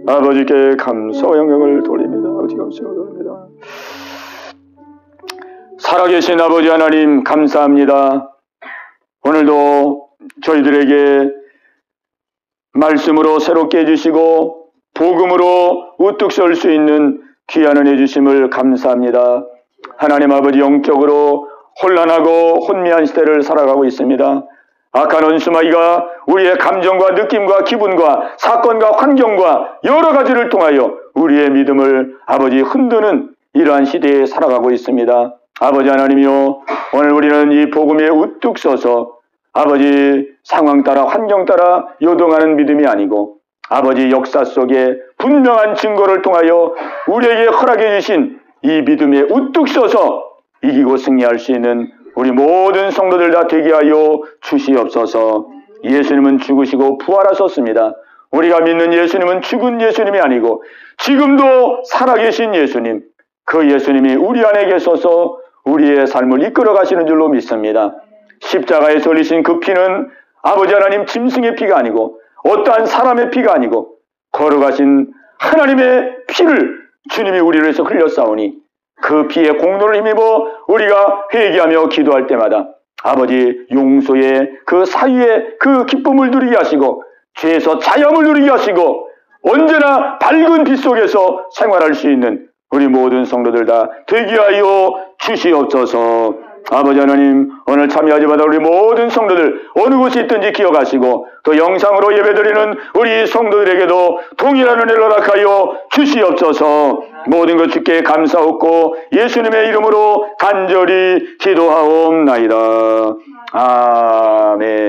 아버지께 감사와 영광을 돌립니다. 아버지 감사와 돌립니다. 살아계신 아버지 하나님 감사합니다. 오늘도 저희들에게 말씀으로 새롭게 해주시고 복음으로 우뚝 설 수 있는 귀한 은혜 주심을 감사합니다. 하나님 아버지 영적으로 혼란하고 혼미한 시대를 살아가고 있습니다. 악한 원수마귀가 우리의 감정과 느낌과 기분과 사건과 환경과 여러 가지를 통하여 우리의 믿음을 아버지 흔드는 이러한 시대에 살아가고 있습니다. 아버지 하나님이요, 오늘 우리는 이 복음에 우뚝 서서 아버지 상황 따라 환경 따라 요동하는 믿음이 아니고 아버지 역사 속에 분명한 증거를 통하여 우리에게 허락해 주신 이 믿음에 우뚝 서서 이기고 승리할 수 있는 우리 모든 성도들 다 되게 하여 주시옵소서. 예수님은 죽으시고 부활하셨습니다. 우리가 믿는 예수님은 죽은 예수님이 아니고 지금도 살아계신 예수님, 그 예수님이 우리 안에 계셔서 우리의 삶을 이끌어 가시는 줄로 믿습니다. 십자가에 돌리신 그 피는 아버지 하나님 짐승의 피가 아니고 어떠한 사람의 피가 아니고 걸어가신 하나님의 피를 주님이 우리를 위해서 흘렸사오니 그 피의 공로를 힘입어 우리가 회개하며 기도할 때마다 아버지 용서의 그 사유의 그 기쁨을 누리게 하시고 죄에서 자유함을 누리게 하시고 언제나 밝은 빛 속에서 생활할 수 있는 우리 모든 성도들 다 되게 하여 주시옵소서. 아버지 하나님, 오늘 참여하지 마다 우리 모든 성도들 어느 곳에 있든지 기억하시고 또 영상으로 예배드리는 우리 성도들에게도 동일한 은혜를 허락하여 주시옵소서. 모든 것 주께 감사하고 예수님의 이름으로 간절히 기도하옵나이다. 아멘.